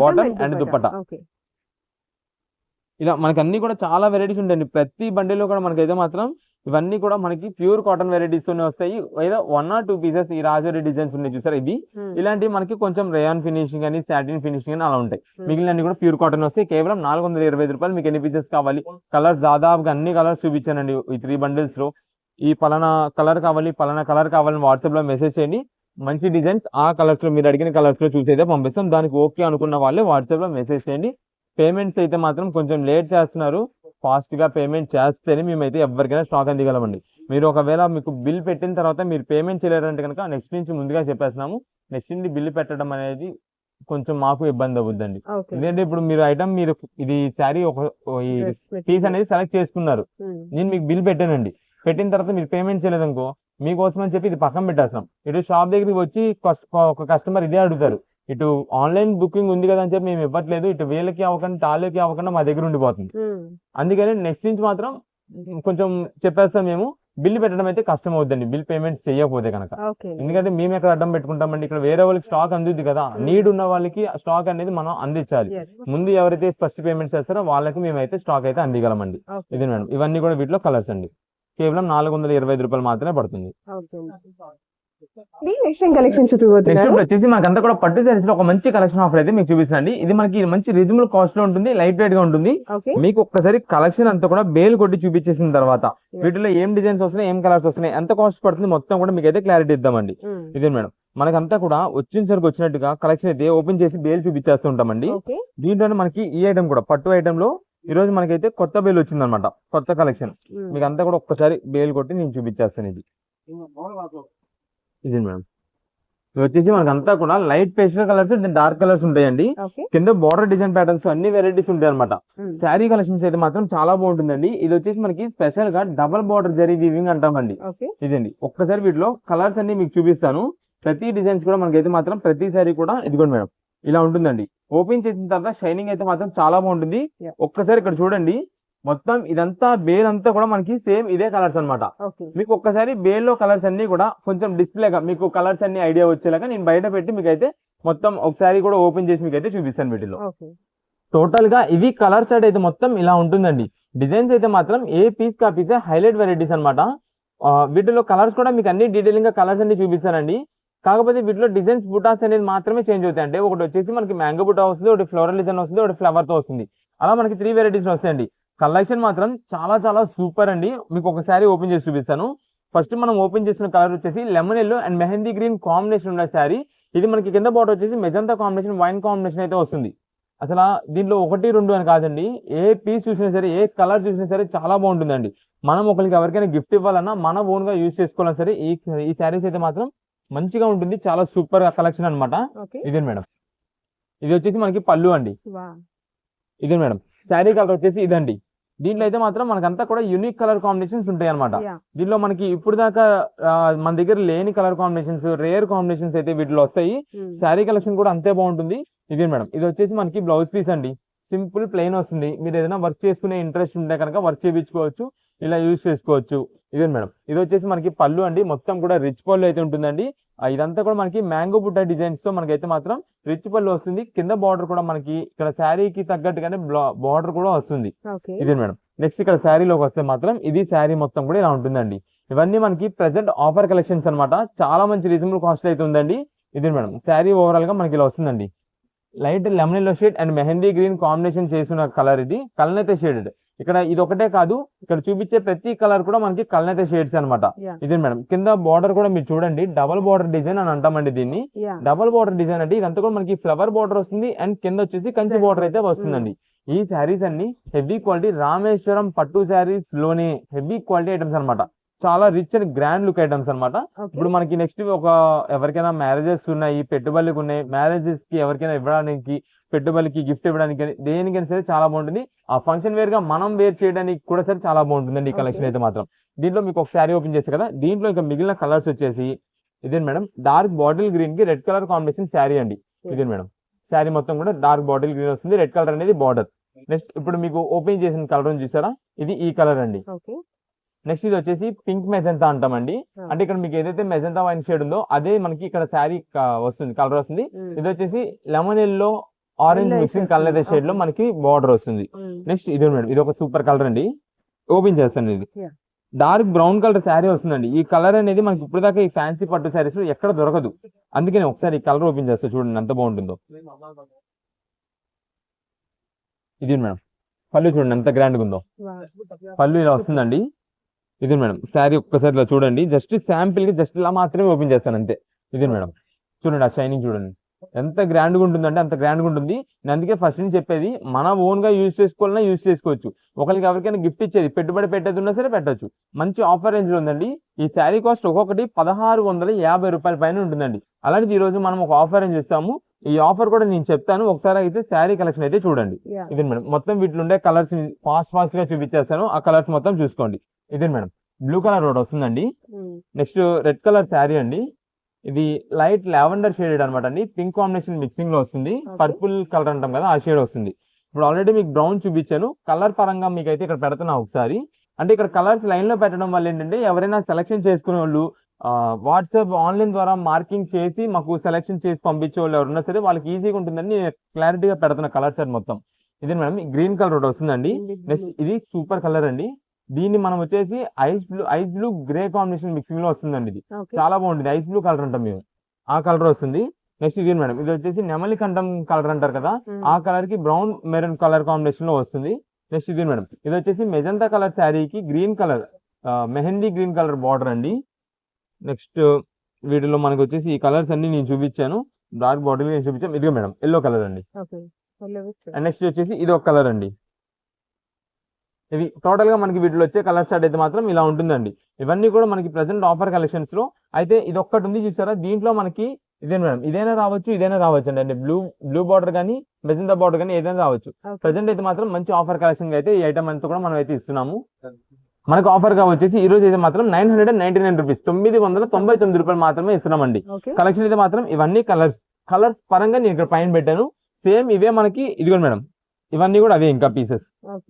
బాటమ్ అండ్ దుప్పట. ఇలా మనకి అన్ని కూడా చాలా వెరైటీస్ ఉంటాయండి. ప్రతి బండిలో కూడా మనకైతే మాత్రం ఇవన్నీ కూడా మనకి ప్యూర్ కాటన్ వెరైటీస్ తోనే వస్తాయి. ఏదో 1 or 2 పీసెస్ ఈ రాజవరి డిజైన్స్ ఉన్నాయి చూసారా, ఇది ఇలాంటివి మనకి కొంచెం రేయాన్ ఫినిషింగ్ అని, సాటిన్ ఫినిషింగ్ అని అలా ఉంటాయి. మిగిలిన కూడా ప్యూర్ కాటన్ వస్తాయి. కేవలం 425 రూపాయలు. మీకు ఎన్ని పీసెస్ కావాలి, కలర్స్ దాదాపుగా అన్ని కలర్స్ చూపించానండి ఈ 3 బండిల్స్ లో. ఈ పలానా కలర్ కావాలి, పలానా కలర్ కావాలని వాట్సాప్ లో మెసేజ్ చేయండి. మంచి డిజైన్స్ ఆ కలర్స్ లో మీరు అడిగిన కలర్స్ లో చూసైతే పంపిస్తాం. దానికి ఓకే అనుకున్న వాళ్ళే వాట్సాప్ లో మెసేజ్ చేయండి. పేమెంట్స్ అయితే మాత్రం కొంచెం లేట్ చేస్తున్నారు, ఫాస్ట్ గా పేమెంట్ చేస్తేనే మేమైతే ఎవరికైనా స్టాక్ అందిగలమండి. మీరు ఒకవేళ మీకు బిల్ పెట్టిన తర్వాత మీరు పేమెంట్ చేయలేరంటే కనుక నెక్స్ట్ నుంచి ముందుగా చెప్పేస్తున్నాము, నెక్స్ట్ నుంచి బిల్ పెట్టడం అనేది కొంచెం మాకు ఇబ్బంది అవుతుందండి. ఎందుకంటే ఇప్పుడు మీరు ఐటమ్ మీరు ఇది శారీ ఒక పీస్ అనేది సెలెక్ట్ చేసుకున్నారు, నేను మీకు బిల్ పెట్టానండి, పెట్టిన తర్వాత మీరు పేమెంట్ చేయలేదనుకో మీకోసం అని చెప్పి ఇది పక్కన పెట్టేస్తాం. ఇటు షాప్ దగ్గరికి వచ్చి ఒక కస్టమర్ ఇదే అడుగుతారు, ఇటు ఆన్లైన్ బుకింగ్ ఉంది కదా అని చెప్పి మేము ఇవ్వట్లేదు, ఇటు వీళ్ళకి అవ్వకుండా టాలకి అవ్వకుండా మా దగ్గర ఉండిపోతుంది. అందుకని నెక్స్ట్ నుంచి మాత్రం కొంచెం చెప్పేస్తాం, మేము బిల్ పెట్టడం అయితే కష్టం అవుతుందండి బిల్ పేమెంట్స్ చేయకపోతే కనుక. ఎందుకంటే మేము ఎక్కడ అడ్డం పెట్టుకుంటామండి, ఇక్కడ వేరే వాళ్ళకి స్టాక్ అందుద్ది కదా, నీడ్ ఉన్న వాళ్ళకి స్టాక్ అనేది మనం అందించాలి. ముందు ఎవరైతే ఫస్ట్ పేమెంట్స్ చేస్తారో వాళ్ళకి మేమైతే స్టాక్ అయితే అందిగలమండి. ఇది మేడం, ఇవన్నీ కూడా వీటిలో కలర్స్ అండి, కేవలం 425 రూపాయలు మాత్రమే పడుతుంది. నెక్స్ట్ వచ్చేసి మనకంతా కూడా పట్టు సారీస్ లో ఒక మంచి కలెక్షన్ ఆఫర్ అయితే మీకు చూపిస్తానండి. ఇది మనకి మంచి రీజనబుల్ కాస్ట్ లో ఉంటుంది, లైట్ వెయిట్ గా ఉంటుంది. మీకు ఒక్కసారి కలెక్షన్ అంతా కూడా బేల్ కొట్టి చూపించేసిన తర్వాత వీటిలో ఏం డిజైన్స్ వస్తున్నాయి, ఏం కలర్స్ వస్తున్నాయి, ఎంత కాస్ట్ పడుతుంది మొత్తం కూడా మీకు అయితే క్లారిటీ ఇద్దామండి. ఇదే మేడం, మనకంతా కూడా వచ్చిన సరికి వచ్చినట్టుగా కలెక్షన్ అయితే ఓపెన్ చేసి బేల్ చూపించేస్తూ ఉంటామండి. దీంట్లోనే మనకి ఈ ఐటమ్ కూడా పట్టు ఐటమ్ లో ఈ రోజు మనకైతే కొత్త బేల్ వచ్చింది అనమాట, కొత్త కలెక్షన్. మీకు అంతా కూడా ఒక్కసారి బేల్ కొట్టి నేను చూపించేస్తాను. ఇది మేడం, ఇది వచ్చేసి మనకంతా కూడా light pastel colours, dark colours ఉంటాయండి. కింద బార్డర్ డిజైన్ ప్యాటర్న్స్ అన్ని వెరైటీస్ ఉంటాయి అనమాట. శారీ కలెక్షన్స్ అయితే మాత్రం చాలా బాగుంటుందండి. ఇది వచ్చేసి మనకి స్పెషల్ గా డబల్ బార్డర్ జరీ వీవింగ్ అంటామండి. ఇదండి, ఒక్కసారి వీటిలో కలర్స్ అన్ని మీకు చూపిస్తాను. ప్రతి డిజైన్స్ కూడా మనకైతే మాత్రం ప్రతి శారీ కూడా ఇదిగోండి మేడం ఇలా ఉంటుందండి. ఓపెన్ చేసిన తర్వాత షైనింగ్ అయితే మాత్రం చాలా బాగుంటుంది. ఒక్కసారి ఇక్కడ చూడండి, మొత్తం ఇదంతా బేల్ అంతా కూడా మనకి సేమ్ ఇదే కలర్స్ అనమాట. మీకు ఒక్కసారి బేల్ లో కలర్స్ అన్ని కూడా కొంచెం డిస్ప్లేగా మీకు కలర్స్ అన్ని ఐడియా వచ్చేలాగా నేను బయట పెట్టి మీకు అయితే మొత్తం ఒకసారి కూడా ఓపెన్ చేసి మీకు అయితే చూపిస్తాను వీటిలో. టోటల్ గా ఇవి కలర్ సెట్ అయితే మొత్తం ఇలా ఉంటుందండి. డిజైన్స్ అయితే మాత్రం ఏ పీస్ కా పీసే హైలైట్ వెరైటీస్ అనమాట. వీటిలో కలర్స్ కూడా మీకు అన్ని డీటెయిలింగ్ గా కలర్స్ అన్ని చూపిస్తానండి. కాకపోతే వీటిలో డిజైన్స్ బుటాస్ అనేది మాత్రమే చేంజ్ అవుతాయి. అంటే ఒకటి వచ్చేసి మనకి మ్యాంగో బుటా వస్తుంది, ఒకటి ఫ్లోరల్ డిజైన్ వస్తుంది, ఒకటి ఫ్లవర్ తో వస్తుంది. అలా మనకి 3 వెరైటీస్ వస్తాయండి. కలెక్షన్ మాత్రం చాలా చాలా సూపర్ అండి. మీకు ఒకసారి ఓపెన్ చేసి చూపిస్తాను. ఫస్ట్ మనం ఓపెన్ చేసిన కలర్ వచ్చేసి lemon yellow and mehndi green combination ఉన్న శారీ. ఇది మనకి కింద బార్డర్ వచ్చేసి మెజంతా కాంబినేషన్, వైన్ కాంబినేషన్ అయితే వస్తుంది. అసలు దీంట్లో 1, 2 అని కాదండి, ఏ పీస్ చూసినా సరే, ఏ కలర్ చూసినా సరే చాలా బాగుంటుందండి. మనం ఒకరికి ఎవరికైనా గిఫ్ట్ ఇవ్వాలన్నా మన ఓన్ గా యూజ్ చేసుకోవాలన్నా సరే ఈ శారీస్ అయితే మాత్రం మంచిగా ఉంటుంది. చాలా సూపర్ కలెక్షన్ అనమాట. ఇదే మేడం, ఇది వచ్చేసి మనకి పళ్ళు అండి. ఇదే మేడం, శారీ కలర్ వచ్చేసి ఇదండి. దీంట్లో అయితే మాత్రం మనకంతా కూడా యూనిక్ కలర్ కాంబినేషన్స్ ఉంటాయి అనమాట. దీంట్లో మనకి ఇప్పుడు దాకా మన దగ్గర లేని కలర్ కాంబినేషన్స్, రేర్ కాంబినేషన్స్ అయితే వీటిలో వస్తాయి. శారీ కలెక్షన్ కూడా అంతే బాగుంటుంది. ఇదే మేడం, ఇది వచ్చేసి మనకి బ్లౌజ్ పీస్ అండి. సింపుల్ ప్లెయిన్ వస్తుంది. మీరు ఏదైనా వర్క్ చేసుకునే ఇంట్రెస్ట్ ఉంటే కనుక వర్క్ చేయించుకోవచ్చు, ఇలా యూజ్ చేసుకోవచ్చు. ఇదే మేడం, ఇది వచ్చేసి మనకి పళ్ళు అండి. మొత్తం కూడా రిచ్ పళ్ళు అయితే ఉంటుందండి. ఇదంతా కూడా మనకి మ్యాంగో బుట్ట డిజైన్స్ తో మనకైతే మాత్రం రిచ్ పళ్ళు వస్తుంది. కింద బార్డర్ కూడా మనకి ఇక్కడ శారీకి తగ్గట్టుగానే బార్డర్ కూడా వస్తుంది. ఇదే మేడం, నెక్స్ట్ ఇక్కడ శారీలోకి వస్తే మాత్రం ఇది శారీ మొత్తం కూడా ఇలా ఉంటుందండి. ఇవన్నీ మనకి ప్రెసెంట్ ఆఫర్ కలెక్షన్స్ అనమాట. చాలా మంచి రీజనబుల్ కాస్ట్ అయితే ఉందండి. ఇదే మేడం, శారీ ఓవరాల్ గా మనకి ఇలా వస్తుందండి. Light lemon yellow shade and mehndi green combination చేసిన కలర్ ఇది. కల్నైతే షేడెడ్. ఇక్కడ ఇది ఒకటే కాదు, ఇక్కడ చూపించే ప్రతి కలర్ కూడా మనకి కల్నైతే షేడ్స్ అనమాట. ఇదే మేడం, కింద బార్డర్ కూడా మీరు చూడండి, డబల్ బార్డర్ డిజైన్ అని అంటామండి దీన్ని. డబల్ బార్డర్ డిజైన్ అంటే ఇదంతా కూడా మనకి ఫ్లవర్ బార్డర్ వస్తుంది అండ్ కింద వచ్చేసి కంచి బార్డర్ అయితే వస్తుందండి. ఈ శారీస్ అన్ని హెవీ క్వాలిటీ రామేశ్వరం పట్టు శారీస్ లోనే హెవీ క్వాలిటీ ఐటమ్స్ అనమాట. చాలా rich and grand look items అనమాట. ఇప్పుడు మనకి నెక్స్ట్ ఎవరికైనా మ్యారేజెస్ ఉన్నాయి, పెట్టుబడులకు ఉన్నాయి, మ్యారేజెస్ కి ఎవరికైనా ఇవ్వడానికి, పెట్టుబడికి గిఫ్ట్ ఇవ్వడానికి కానీ దేనికైనా సరే చాలా బాగుంటుంది. ఆ ఫంక్షన్ వేర్ గా మనం వేర్ చేయడానికి కూడా సరే చాలా బాగుంటుందండి ఈ కలెక్షన్ అయితే మాత్రం. దీంట్లో మీకు ఒక శారీ ఓపెన్ చేస్తే కదా, దీంట్లో ఇంకా మిగిలిన కలర్స్ వచ్చేసి ఇదే మేడం, డార్క్ బాటిల్ గ్రీన్ కి రెడ్ కలర్ కాంబినేషన్ శారీ అండి. ఇదే మేడం, శారీ మొత్తం కూడా డార్క్ బాటిల్ గ్రీన్ వస్తుంది, రెడ్ కలర్ అనేది బార్డర్. నెక్స్ట్ ఇప్పుడు మీకు ఓపెన్ చేసిన కలర్ చూసారా, ఇది ఈ కలర్ అండి. నెక్స్ట్ ఇది వచ్చేసి పింక్ మెజంతా అంటామండి. అంటే ఇక్కడ మీకు ఏదైతే మెజంతా వైన్ షేడ్ ఉందో అదే మనకి ఇక్కడ శారీ వస్తుంది, కలర్ వస్తుంది. ఇది వచ్చేసి lemon yellow orange mixing colour అయితే షేడ్ లో మనకి బార్డర్ వస్తుంది. నెక్స్ట్ ఇది మేడం, ఇది ఒక సూపర్ కలర్ అండి. ఓపెన్ చేస్తాను. ఇది డార్క్ బ్రౌన్ కలర్ శారీ వస్తుందండి. ఈ కలర్ అనేది మనకి ఇప్పుడు దాకా ఈ ఫ్యాన్సీ పట్టు శారీస్ లో ఎక్కడ దొరకదు. అందుకని ఒకసారి ఈ కలర్ ఓపెన్ చేస్తా, చూడండి ఎంత బాగుంటుందో. ఇది మేడం, పళ్ళు చూడండి ఎంత గ్రాండ్ గా ఉందో. పళ్ళు ఇలా వస్తుందండి. ఇది మేడం, శారీ ఒక్కసారి ఇలా చూడండి. జస్ట్ శాంపిల్ గా జస్ట్ ఇలా మాత్రమే ఓపెన్ చేస్తాను అంతే. ఇది మేడం, చూడండి ఆ షైనింగ్ చూడండి ఎంత గ్రాండ్ గా ఉంటుందంటే అంత గ్రాండ్ గా ఉంటుంది. నేను అందుకే ఫస్ట్ నుంచి చెప్పేది, మన ఓన్ గా యూజ్ చేసుకోవాలన్నా యూజ్ చేసుకోవచ్చు. ఒకరికి ఎవరికైనా గిఫ్ట్ ఇచ్చేది, పెట్టుబడి పెట్టేది ఉన్నా సరే పెట్టచ్చు. మంచి ఆఫర్ రేంజ్ లో ఉందండి. ఈ శారీ కాస్ట్ ఒక్కొక్కటి 1650 రూపాయల పైన ఉంటుందండి. అలాంటిది ఈ రోజు మనం ఒక ఆఫర్ రేంజ్ ఇస్తాము. ఈ ఆఫర్ కూడా నేను చెప్తాను, ఒకసారి అయితే శారీ కలెక్షన్ అయితే చూడండి. ఇదే మేడం, మొత్తం వీటిలో ఉండే కలర్స్ ఫాస్ట్ గా చూపించేస్తాను. ఆ కలర్స్ మొత్తం చూసుకోండి. ఇదే మేడం, బ్లూ కలర్ రోడ్ వస్తుందండి. నెక్స్ట్ రెడ్ కలర్ శారీ అండి. ఇది లైట్ లావెండర్ షేడ్ అనమాట అండి. పింక్ కాంబినేషన్ మిక్సింగ్ లో వస్తుంది. పర్పుల్ కలర్ అంటాం కదా, ఆ షేడ్ వస్తుంది. ఇప్పుడు ఆల్రెడీ మీకు బ్రౌన్ చూపించాను. కలర్ పరంగా మీకు అయితే ఇక్కడ పెడుతున్నా ఒకసారి. అంటే ఇక్కడ కలర్స్ లైన్ లో పెట్టడం వల్ల ఏంటంటే ఎవరైనా సెలెక్షన్ చేసుకునే వాళ్ళు వాట్సాప్ ఆన్లైన్ ద్వారా మార్కింగ్ చేసి మాకు సెలెక్షన్ చేసి పంపించే వాళ్ళు ఎవరున్నా సరే వాళ్ళకి ఈజీగా ఉంటుందని నేను క్లారిటీగా పెడుతున్నా కలర్ సెట్ మొత్తం. ఇదే మేడం, గ్రీన్ కలర్ ఒకటి వస్తుందండి. నెక్స్ట్ ఇది సూపర్ కలర్ అండి. దీన్ని మనం వచ్చేసి ice blue grey combination mixing లో వస్తుందండి. ఇది చాలా బాగుంటుంది. ఐస్ బ్లూ కలర్ అంటాం మేము, ఆ కలర్ వస్తుంది. నెక్స్ట్ ఇది మేడం, ఇది వచ్చేసి నెమలి కంఠం కలర్ అంటారు కదా, ఆ కలర్ కి బ్రౌన్ మెరూన్ కలర్ కాంబినేషన్ లో వస్తుంది. నెక్స్ట్ ఇది మేడం, ఇది వచ్చేసి మెజంతా కలర్ శారీకి green colour mehndi green colour border అండి. నెక్స్ట్ వీటిలో మనకు వచ్చేసి ఈ కలర్స్ అన్ని నేను చూపించాను. డార్క్ బాటిల్ నేను చూపించాను. ఇదిగో మేడం ఎల్లో కలర్ అండి. అండ్ నెక్స్ట్ వచ్చేసి ఇది ఒక కలర్ అండి. ఇవి టోటల్ గా మనకి వీటిలో వచ్చే కలర్ స్టార్ట్ అయితే మాత్రం ఇలా ఉంటుందండి. ఇవన్నీ కూడా మనకి ప్రెసెంట్ ఆఫర్ కలెక్షన్స్ లో అయితే ఇది ఒక్కటి ఉంది చూసారా, దీంట్లో మనకి ఇదే మేడం, ఇదైనా రావచ్చు అండి. అంటే బ్లూ బార్డర్ కానీ మెజంతా బార్డర్ కానీ ఏదైనా రావచ్చు. ప్రెసెంట్ అయితే మాత్రం మంచి ఆఫర్ కలెక్షన్ అయితే ఈ ఐటమ్ అంతా కూడా మనం అయితే ఇస్తున్నాము. మనకు ఆఫర్ గా వచ్చేసి ఈ రోజు అయితే మాత్రం 999 రూపీస్, 999 రూపాయలు మాత్రమే ఇస్తున్నామండి. కలెక్షన్ అయితే మాత్రం ఇవన్నీ కలర్స్ పరంగా నేను ఇక్కడ పైన పెట్టాను. సేమ్ ఇవే మనకి ఇదిగో మేడం, ఇవన్నీ కూడా అవే ఇంకా పీసెస్.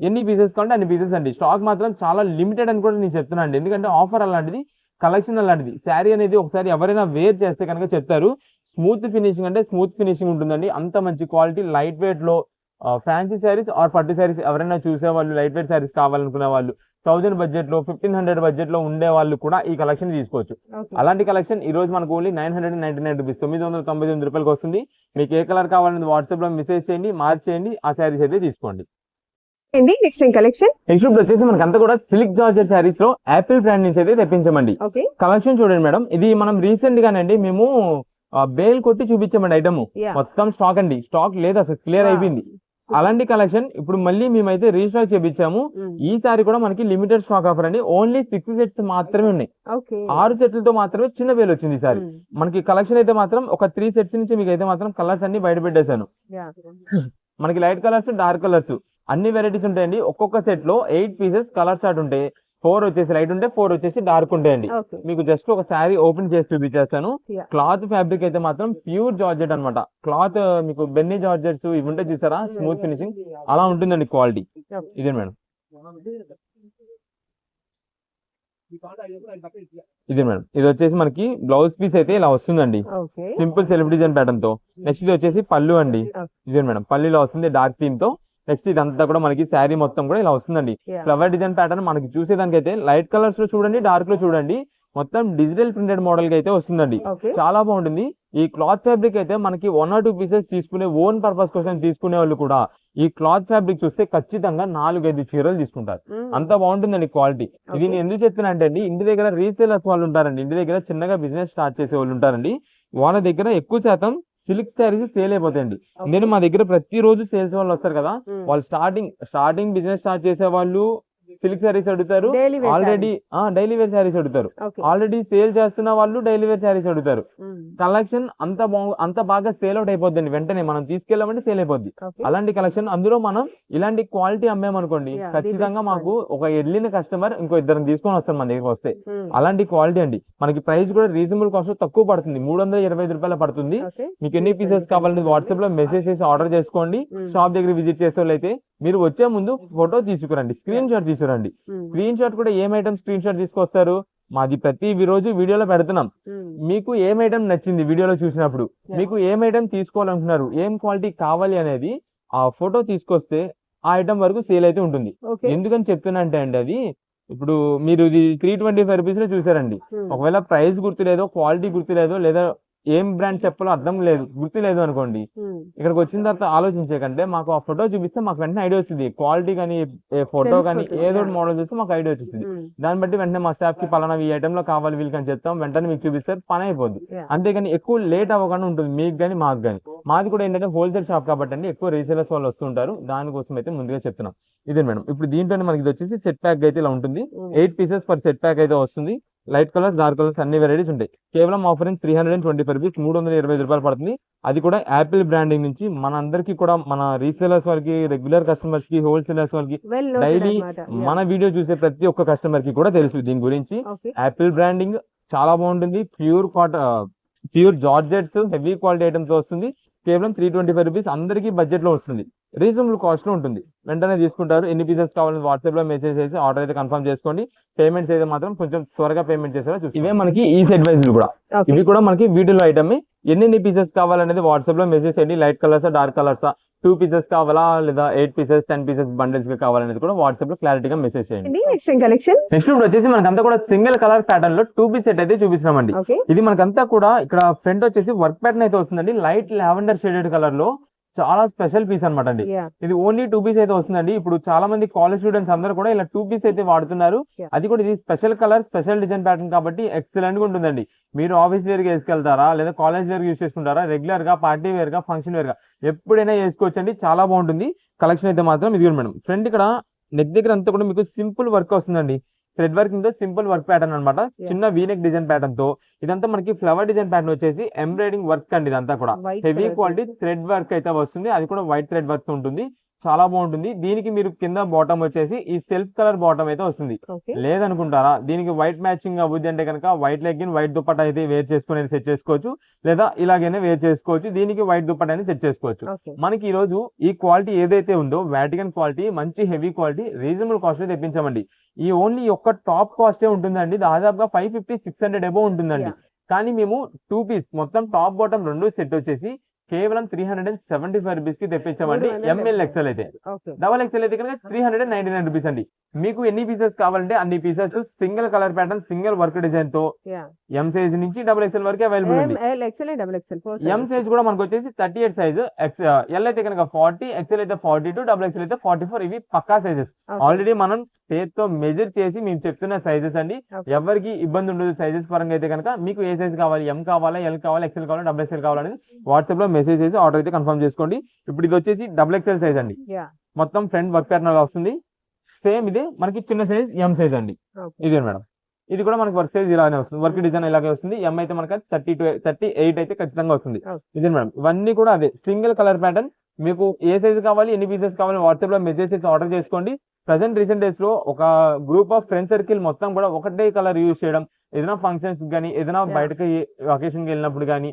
ఎన్ని పీసెస్ కావాలంటే అన్ని పీసెస్ అండి. స్టాక్ మాత్రం చాలా లిమిటెడ్ అని కూడా నేను చెప్తున్నాను అండి. ఎందుకంటే ఆఫర్ అలాంటిది, కలెక్షన్ అలాంటిది. శారీ అనేది ఒకసారి ఎవరైనా వేర్ చేస్తే కనుక చెప్తారు, స్మూత్ ఫినిషింగ్ అంటే స్మూత్ ఫినిషింగ్ ఉంటుందండి. అంత మంచి క్వాలిటీ, లైట్ వెయిట్ లో ఫ్యాన్సీ శారీస్ ఆర్ పట్టు శారీస్ ఎవరైనా చూసే వాళ్ళు, లైట్ వెయిట్ శారీస్ కావాలనుకునే వాళ్ళు, 1000 బడ్జెట్ లో 1500 బడ్జెట్ లో ఉండే వాళ్ళు కూడా ఈ కలెక్షన్ తీసుకోవచ్చు. అలాంటి కలెక్షన్ ఈ రోజు మనకు ఓన్లీ 999 రూపీస్, 999 రూపాయలకి వస్తుంది. మీకు ఏ కలర్ కావాలని వాట్సాప్ లో మెసేజ్ చేయండి, మార్చేయండి, ఆ శారీస్ అయితే తీసుకోండి. నెక్స్ట్ కలెక్షన్ ఇప్పుడు వచ్చేసి మనకి అంతా కూడా సిల్క్ జార్జెట్ శారీస్ లో యాపిల్ బ్రాండ్ నుంచి అయితే తెప్పించామండి. కలెక్షన్ చూడండి మేడం, ఇది మనం రీసెంట్ గానండి మేము బేల్ కొట్టి చూపించామండి. ఐటమ్ మొత్తం స్టాక్ అండి, స్టాక్ లేదు అసలు, క్లియర్ అయిపోయింది. అలాంటి కలెక్షన్ ఇప్పుడు మళ్ళీ మేమైతే రీస్టాక్ చేపించాము. ఈ సారీ కూడా మనకి లిమిటెడ్ స్టాక్ ఆఫర్ అండి. ఓన్లీ 6 సెట్స్ మాత్రమే ఉన్నాయి. 6 సెట్లతో మాత్రమే చిన్న బేల్ వచ్చింది. ఈసారి మనకి కలెక్షన్ అయితే మాత్రం ఒక 3 సెట్స్ నుంచి మీకు అయితే మాత్రం కలర్స్ అన్ని బయట పెట్టేశాను. మనకి లైట్ కలర్స్, డార్క్ కలర్స్ అన్ని వెరైటీస్ ఉంటాయండి. ఒక్కొక్క సెట్ లో 8 పీసెస్ కలర్ చార్ట్ ఉంటాయి. 4 వచ్చేసి లైట్ ఉంటాయి, 4 వచ్చేసి డార్క్ ఉంటాయండి. మీకు జస్ట్ ఒక శారీ ఓపెన్ చేసి చూపించేస్తాను. క్లాత్ ఫ్యాబ్రిక్ అయితే మాత్రం ప్యూర్ జార్జెట్ అన్నమాట. క్లాత్ మీకు బెన్నీ జార్జెట్స్ ఇవి ఉంటాయి చూసారా, స్మూత్ ఫినిషింగ్ అలా ఉంటుందండి క్వాలిటీ. ఇదే మేడం, ఇది మేడం, ఇది వచ్చేసి మనకి బ్లౌజ్ పీస్ అయితే ఇలా వస్తుందండి, సింపుల్ సెల్ఫ్ డిజైన్ ప్యాటర్న్ తో. నెక్స్ట్ ఇది వచ్చేసి పళ్ళు అండి. ఇదే మేడం, పల్లీలో వస్తుంది డార్క్ థీమ్ తో. నెక్స్ట్ ఇదంతా కూడా మనకి శారీ మొత్తం కూడా ఇలా వస్తుందండి. ఫ్లవర్ డిజైన్ ప్యాటర్న్ మనకి చూసేదానికి అయితే లైట్ కలర్స్ లో చూడండి, డార్క్ లో చూడండి, మొత్తం డిజిటల్ ప్రింటెడ్ మోడల్ కి అయితే వస్తుందండి. చాలా బాగుంటుంది. ఈ క్లాత్ ఫ్యాబ్రిక్ అయితే మనకి 1 or 2 పీసెస్ తీసుకునే ఓన్ పర్పస్ కోసం తీసుకునే వాళ్ళు కూడా ఈ క్లాత్ ఫ్యాబ్రిక్ చూస్తే ఖచ్చితంగా 4-5 చీరలు తీసుకుంటారు. అంత బాగుంటుందండి క్వాలిటీ. ఇది నేను ఎందుకు చెప్తున్నా అంటే అండి, ఇంటి దగ్గర రీసేలర్స్ వాళ్ళు ఉంటారండి, ఇంటి దగ్గర చిన్నగా బిజినెస్ స్టార్ట్ చేసే వాళ్ళు ఉంటారండి. వాళ్ళ దగ్గర ఎక్కువ శాతం సిల్క్ శారీస్ సేల్ అయిపోతాయండి. నేను మా దగ్గర ప్రతిరోజు సేల్స్ వాళ్ళు వస్తారు కదా, వాళ్ళు స్టార్టింగ్ బిజినెస్ స్టార్ట్ చేసే వాళ్ళు సిల్క్ శారీస్ అడుగుతారు, ఆల్రెడీ డైలీ వేర్ శారీస్ అడుగుతారు, ఆల్రెడీ సేల్ చేస్తున్న వాళ్ళు డైలీ వేర్ శారీస్ అడుగుతారు. కలెక్షన్ అంత బాగా సేల్ అవుట్ అయిపోద్దండి, వెంటనే మనం తీసుకెళ్ళామంటే సేల్ అయిపోద్ది. అలాంటి కలెక్షన్ అందులో మనం ఇలాంటి క్వాలిటీ అమ్మామనుకోండి, ఖచ్చితంగా మాకు ఒక వెళ్ళిన కస్టమర్ ఇంకో 2 తీసుకొని వస్తారు మన దగ్గర వస్తే. అలాంటి క్వాలిటీ అండి. మనకి ప్రైస్ కూడా రీజనబుల్ కాస్ట్ తక్కువ పడుతుంది, 325 రూపాయలు పడుతుంది. మీకు ఎన్ని పీసెస్ కావాలని వాట్సాప్ లో మెసేజ్ చేసి ఆర్డర్ చేసుకోండి. షాప్ దగ్గర విజిట్ చేసే వాళ్ళు అయితే మీరు వచ్చే ముందు ఫోటో తీసుకురండి, స్క్రీన్ షాట్ తీసుకురండి. స్క్రీన్ షాట్ కూడా ఏం ఐటమ్ స్క్రీన్ షాట్ తీసుకొస్తారు, మాది ప్రతి రోజు వీడియోలో పెడుతున్నాం. మీకు ఏం ఐటమ్ నచ్చింది వీడియోలో చూసినప్పుడు, మీకు ఏం ఐటమ్ తీసుకోవాలనుకున్నారు, ఏం క్వాలిటీ కావాలి అనేది ఆ ఫోటో తీసుకొస్తే ఆ ఐటమ్ వరకు సేల్ అయితే ఉంటుంది. ఎందుకని చెప్తున్నా అంటే అండి, అది ఇప్పుడు మీరు ఇది 325 రూపీస్ లో చూసారండి, ఒకవేళ ప్రైస్ గుర్తులేదో, క్వాలిటీ గుర్తులేదో, లేదా ఏం బ్రాండ్ చెప్పాలో గుర్తు లేదు అనుకోండి, ఇక్కడికి వచ్చిన తర్వాత ఆలోచించే కంటే మాకు ఆ ఫోటో చూపిస్తే మాకు వెంటనే ఐడియా వస్తుంది. క్వాలిటీ కానీ ఫోటో కానీ ఏదో మోడల్ చూస్తే మాకు ఐడియా వచ్చేస్తుంది. దాన్ని బట్టి వెంటనే మా స్టాఫ్ కి పలానా ఈ ఐటమ్ లో కావాలి వీళ్ళకి అని చెప్తాం, వెంటనే మీకు చూపిస్తారు, పని అయిపోద్ది. అంతేగాని ఎక్కువ లేట్ అవ్వకుండా ఉంటుంది మీకు కానీ మాకు కానీ. మాది కూడా ఏంటంటే హోల్సేల్ షాప్ కాబట్టి అండి, ఎక్కువ రీసేలర్స్ వాళ్ళు వస్తుంటారు, దానికోసం అయితే ముందుగా చెప్తున్నాం. ఇదే మేడం, ఇప్పుడు దీంట్లోనే మనకి ఇది వచ్చేసి సెట్ ప్యాక్ అయితే ఇలా ఉంటుంది. 8 పీసెస్ పర్ సెట్ ప్యాక్ అయితే వస్తుంది. లైట్ కలర్స్, డార్క్ కలర్స్ అన్ని వెరైటీస్ ఉంటాయి. కేవలం ఆఫరింగ్ 325 రూపీస్, 325 రూపాయలు పడుతుంది. అది కూడా యాపిల్ బ్రాండింగ్ నుంచి మన అందరికి కూడా, మన రీసేలర్స్ వాళ్ళకి, రెగ్యులర్ కస్టమర్స్ కి, హోల్సేలర్స్ వాళ్ళకి, డైలీ మన వీడియో చూసే ప్రతి ఒక్క కస్టమర్ కి కూడా తెలుసు దీని గురించి. యాపిల్ బ్రాండింగ్ చాలా బాగుంటుంది. Pure georgettes heavy quality items వస్తుంది. కేవలం 325 రూపీస్ అందరికీ బడ్జెట్ లో వస్తుంది, రీజనబుల్ కాస్ట్ లో ఉంటుంది. వెంటనే తీసుకుంటారు. ఎన్ని పీసెస్ కావాలని వాట్సాప్ లో మెసేజ్ చేసి ఆర్డర్ అయితే కన్ఫర్మ్ చేసుకోండి. పేమెంట్స్ అయితే మాత్రం కొంచెం త్వరగా పేమెంట్ చేసేలా చూసి. ఇవే మనకి ఈ సెట్ వైజ్ కూడా, ఇవి కూడా మనకి వీటిలో ఐటమ్. ఎన్ని పీసెస్ కావాలనేది వాట్సాప్ లో మెసేజ్ చేయండి. లైట్ కలర్సా, డార్క్ కలర్సా, 2 పీసెస్ కావాలా, లేదా 8 పీసెస్, 10 పీసెస్ బండిల్స్ గా కావాలనేది కూడా వాట్సాప్ లో క్లారిటీగా మెసేజ్ చేయండి. నెక్స్ట్ ఇప్పుడు వచ్చేసి మనకంతా కూడా సింగిల్ కలర్ ప్యాటర్న్ లో 2 పీస్ సెట్ అయితే చూపిస్తున్నామండి. ఇది మనకంతా కూడా ఇక్కడ ఫ్రంట్ వచ్చేసి వర్క్ ప్యాటర్న్ అయితే వస్తుందండి, లైట్ లావెండర్ షేడెడ్ కలర్ లో. చాలా స్పెషల్ పీస్ అనమాట అండి. ఇది ఓన్లీ 2 పీస్ అయితే వస్తుందండి. ఇప్పుడు చాలా మంది కాలేజ్ స్టూడెంట్స్ అందరూ కూడా ఇలా 2 పీస్ అయితే వాడుతున్నారు. అది కూడా ఇది special colour, special design pattern కాబట్టి ఎక్సలెంట్ గా ఉంటుందండి. మీరు ఆఫీస్ వేర్ గా వేసుకెళ్తారా, లేదా కాలేజ్ వేర్ యూస్ చేసుకుంటారా, రెగ్యులర్ గా, పార్టీ వేర్ గా, ఫంక్షన్ వేర్ గా ఎప్పుడైనా వేసుకోవచ్చండి. చాలా బాగుంటుంది. కలెక్షన్ అయితే మాత్రం ఇది మేడం. ఫ్రంట్ ఇక్కడ నెక్ దగ్గర అంతా కూడా మీకు సింపుల్ వర్క్ వస్తుందండి. థ్రెడ్ వర్కింగ్ తో సింపుల్ వర్క్ ప్యాటర్న్ అనమాట. చిన్న వీనెక్ డిజైన్ ప్యాటర్న్ తో. ఇదంతా మనకి ఫ్లవర్ డిజైన్ ప్యాటర్న్ వచ్చేసి ఎంబ్రాయిడింగ్ వర్క్ అండి. ఇదంతా కూడా హెవీ క్వాలిటీ థ్రెడ్ వర్క్ అయితే వస్తుంది. అది కూడా వైట్ థ్రెడ్ వర్క్ ఉంటుంది. చాలా బాగుంటుంది. దీనికి మీరు కింద బాటమ్ వచ్చేసి ఈ సెల్ఫ్ కలర్ బాటమ్ అయితే వస్తుంది. లేదనుకుంటారా దీనికి వైట్ మ్యాచింగ్ అవ్వద్ది అంటే కనుక వైట్ లెగ్గిన్, వైట్ దుపట్టా అయితే వేర్ చేసుకుని సెట్ చేసుకోవచ్చు, లేదా ఇలాగైనా వేర్ చేసుకోవచ్చు. దీనికి వైట్ దుపట్టా అని సెట్ చేసుకోవచ్చు. మనకి ఈ రోజు ఈ క్వాలిటీ ఏదైతే ఉందో వాటికన్ క్వాలిటీ, మంచి హెవీ క్వాలిటీ, రీజనబుల్ కాస్ట్ లో తెప్పించామండి. ఈ ఓన్లీ ఒక్క టాప్ కాస్టే ఉంటుందండి, దాదాపుగా 550-600 అబౌవ్ ఉంటుందండి. కానీ మేము 2 పీస్ మొత్తం టాప్ బాటమ్ 2 సెట్ వచ్చేసి కేవలం 375 రూపీస్ కి తెప్పించామండి. 375. ఎంఎల్ ఎక్సెల్ అయితే, ఓకే. డబల్ ఎక్సెల్ అయితే కనుక 399 రూపీస్ అండి. మీకు ఎన్ని పీసెస్ కావాలంటే అన్ని pieces single colour pattern, single work design తో ఎం సైజ్ నుంచి డబుల్ ఎక్సెల్ వరకు అవైలబుల్ ఉంది. ఎం సైజ్ కూడా మనకు వచ్చేసి 38 సైజ్, ఎల్ అయితే కనుక 40, ఎక్సెల్ అయితే 42, డబుల్ ఎక్సెల్ అయితే 44. ఇవి పక్కా సైజెస్. ఆల్రెడీ మనం చేతితో మెజర్ చేసి మేము చెప్తున్న సైజెస్ అండి. ఎవరికి ఇబ్బంది ఉండదు సైజెస్ పరంగా. అయితే కనుక మీకు ఏ సైజ్ కావాలి, ఎం కావాలా, ఎల్ కావాలా, ఎక్సెల్ కావాలా, డబుల్ ఎక్సెల్ కావాలనేది వాట్సాప్ లో మెసేజ్ చేసి ఆర్డర్ అయితే కన్ఫర్మ్ చేసుకోండి. ఇప్పుడు ఇది వచ్చేసి డబుల్ ఎక్సెల్ సైజ్ అండి. మొత్తం ఫ్రంట్ వర్క్ ప్యాటర్న్ అలా వస్తుంది. సేమ్ ఇదే మనకి చిన్న సైజ్ ఎం సైజ్ అండి. ఇదే మేడం, ఇది కూడా మనకి వర్క్ సైజ్ ఇలానే వస్తుంది, వర్క్ డిజైన్ ఇలాగే వస్తుంది. ఎం అయితే మనకి 38 అయితే ఖచ్చితంగా వస్తుంది. ఇదే మేడం, ఇవన్నీ కూడా అదే సింగిల్ కలర్ ప్యాటర్న్. మీకు ఏ సైజ్ కావాలి, ఎన్ని పీసెస్ కావాలి వాట్సాప్ లో మెసేజ్ చేసి ఆర్డర్ చేసుకోండి. ప్రెసెంట్ రీసెంట్ డేస్ లో ఒక గ్రూప్ ఆఫ్ ఫ్రెండ్ సర్కిల్ మొత్తం కూడా ఒకటే కలర్ యూజ్ చేయడం, ఏదైనా ఫంక్షన్స్ కానీ ఏదైనా బయటకి అకేషన్ కి వెళ్ళినప్పుడు కానీ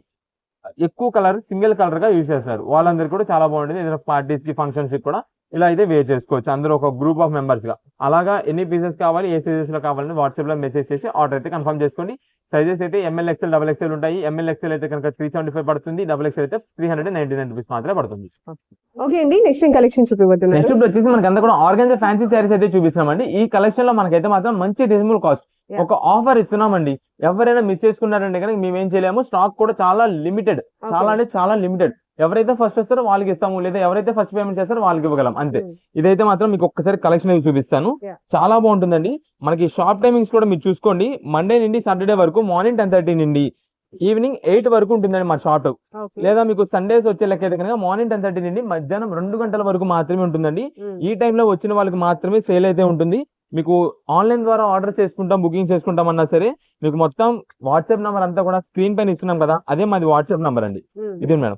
ఎక్కువ కలర్ సింగిల్ కలర్ గా యూజ్ చేస్తున్నారు. వాళ్ళందరికీ కూడా చాలా బాగుంటుంది. ఏదైనా పార్టీస్ కి, ఫంక్షన్స్ కి కూడా ఇలా అయితే వేర్ చేసుకోవచ్చు అందరూ ఒక గ్రూప్ ఆఫ్ మెంబర్స్ గా. అలాగా ఎన్ని పీసెస్ కావాలి, ఏ సైజెస్ లో కావాలని వాట్సాప్ లో మెసేజ్ చేసి ఆర్డర్ అయితే కన్ఫర్మ్ చేసుకోండి. సైజెస్ అయితే ఎంఎల్ ఎక్సెల్, డబల్ ఎక్సెల్ ఉంటాయి. ఎంఎల్ ఎక్సెల్ అయితే కనుక 375 పడుతుంది, డబల్ ఎక్సెల్ అయితే 399 రూపీస్ మాత్రమే పడుతుంది. ఓకే అండి, నెక్స్ట్ కలెక్షన్ చూపిపోతున్నారు. నెక్స్ట్ వచ్చేసి మనకి అంతా కూడా ఆర్గాన్జా ఫ్యాన్సీ శారీస్ అయితే చూపిస్తున్నామండి. ఈ కలెక్షన్ లో మనకైతే మాత్రం మంచి రీజనబుల్ కాస్ట్ ఒక ఆఫర్ ఇస్తున్నామండి. ఎవరైనా మిస్ చేసుకున్నారంటే కనుక మేమేం చేయలేము. స్టాక్ కూడా చాలా లిమిటెడ్, చాలా అంటే చాలా లిమిటెడ్. ఎవరైతే ఫస్ట్ వస్తారో వాళ్ళకి ఇస్తాము, లేదా ఎవరైతే ఫస్ట్ పేమెంట్ చేస్తారో వాళ్ళకి ఇవ్వగలం అంతే. ఇదైతే మాత్రం మీకు ఒక్కసారి కలెక్షన్ అయితే చూపిస్తాను. చాలా బాగుంటుందండి. మనకి షాప్ టైమింగ్స్ కూడా మీరు చూసుకోండి. మండే నుండి సాటర్డే వరకు మార్నింగ్ 10:30 నుండి ఈవినింగ్ 8 వరకు ఉంటుందండి మా షాప్. లేదా మీకు సండేస్ వచ్చే లెక్క అయితే కనుక మార్నింగ్ 10:30 నుండి మధ్యాహ్నం 2 గంటల వరకు మాత్రమే ఉంటుందండి. ఈ టైంలో వచ్చిన వాళ్ళకి మాత్రమే సేల్ అయితే ఉంటుంది. మీకు ఆన్లైన్ ద్వారా ఆర్డర్ చేసుకుంటాం, బుకింగ్ చేసుకుంటాం అన్నా సరే మీకు మొత్తం వాట్సాప్ నంబర్ అంతా కూడా స్క్రీన్ పైన ఇస్తున్నాం కదా, అదే మాది వాట్సాప్ నంబర్ అండి. ఇదే మేడం,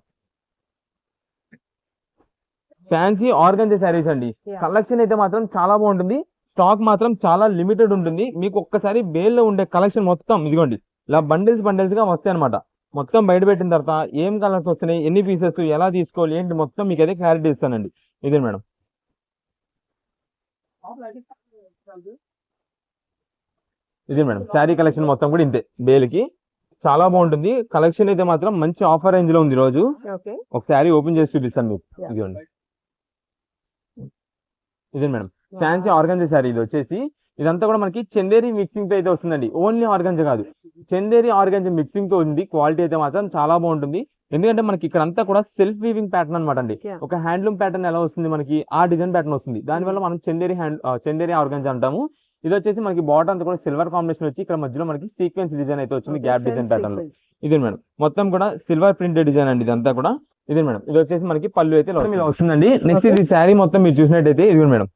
ఫ్యాన్సీ ఆర్గాన్జా శారీస్ అండి. కలెక్షన్ అయితే మాత్రం చాలా బాగుంటుంది. స్టాక్ మాత్రం చాలా లిమిటెడ్ ఉంటుంది. మీకు ఒక్కసారి బేల్లో ఉండే కలెక్షన్ మొత్తం ఇదిగోండి ఇలా బండిల్స్ గా వస్తాయి అనమాట. మొత్తం బయట పెట్టిన తర్వాత ఏం కలర్స్ వస్తున్నాయి, ఎన్ని పీసెస్, ఎలా తీసుకోవాలి ఏంటి మొత్తం మీకు అయితే క్లారిటీ ఇస్తానండి. ఇదే మేడం, ఇదే మేడం శారీ కలెక్షన్ మొత్తం కూడా ఇంతే బేల్కి. చాలా బాగుంటుంది కలెక్షన్ అయితే మాత్రం మంచి ఆఫర్ రేంజ్ లో ఉంది. రోజు ఒక శారీ ఓపెన్ చేసి చూపిస్తాను మీకు. ఇదిగోండి, ఇదే మేడం ఫ్యాన్సీ ఆర్గాన్జా శారీ. ఇది వచ్చేసి ఇదంతా కూడా మనకి చందేరి మిక్సింగ్ తో అయితే వస్తుందండి. ఓన్లీ ఆర్గాన్జా కాదు, చందేరి ఆర్గాన్జా మిక్సింగ్ తో ఉంది. క్వాలిటీ అయితే మాత్రం చాలా బాగుంటుంది. ఎందుకంటే మనకి ఇక్కడ అంతా కూడా సెల్ఫ్ వీవింగ్ ప్యాటర్న్ అనమాట అండి. ఒక హ్యాండ్లూమ్ ప్యాటర్న్ ఎలా వస్తుంది మనకి ఆ డిజైన్ ప్యాటర్న్ వస్తుంది. దానివల్ల మనం చందేరి ఆర్గాన్జా అంటాము. ఇది వచ్చేసి మనకి బాటమ్ అంతా కూడా సిల్వర్ కాంబినేషన్ వచ్చి ఇక్కడ మధ్యలో మనకి సీక్వెన్స్ డిజైన్ అయితే వచ్చింది, గ్యాప్ డిజైన్ ప్యాటర్న్ లో. ఇదే మేడం మొత్తం కూడా సిల్వర్ ప్రింటెడ్ డిజైన్ అండి ఇదంతా కూడా. ఇదే మేడం, ఇది వచ్చేసి మనకి పళ్ళు అయితే ఇలా వస్తుందండి. నెక్స్ట్ ఇది శారీ మొత్తం మీరు చూసినట్టయితే ఇది మేడం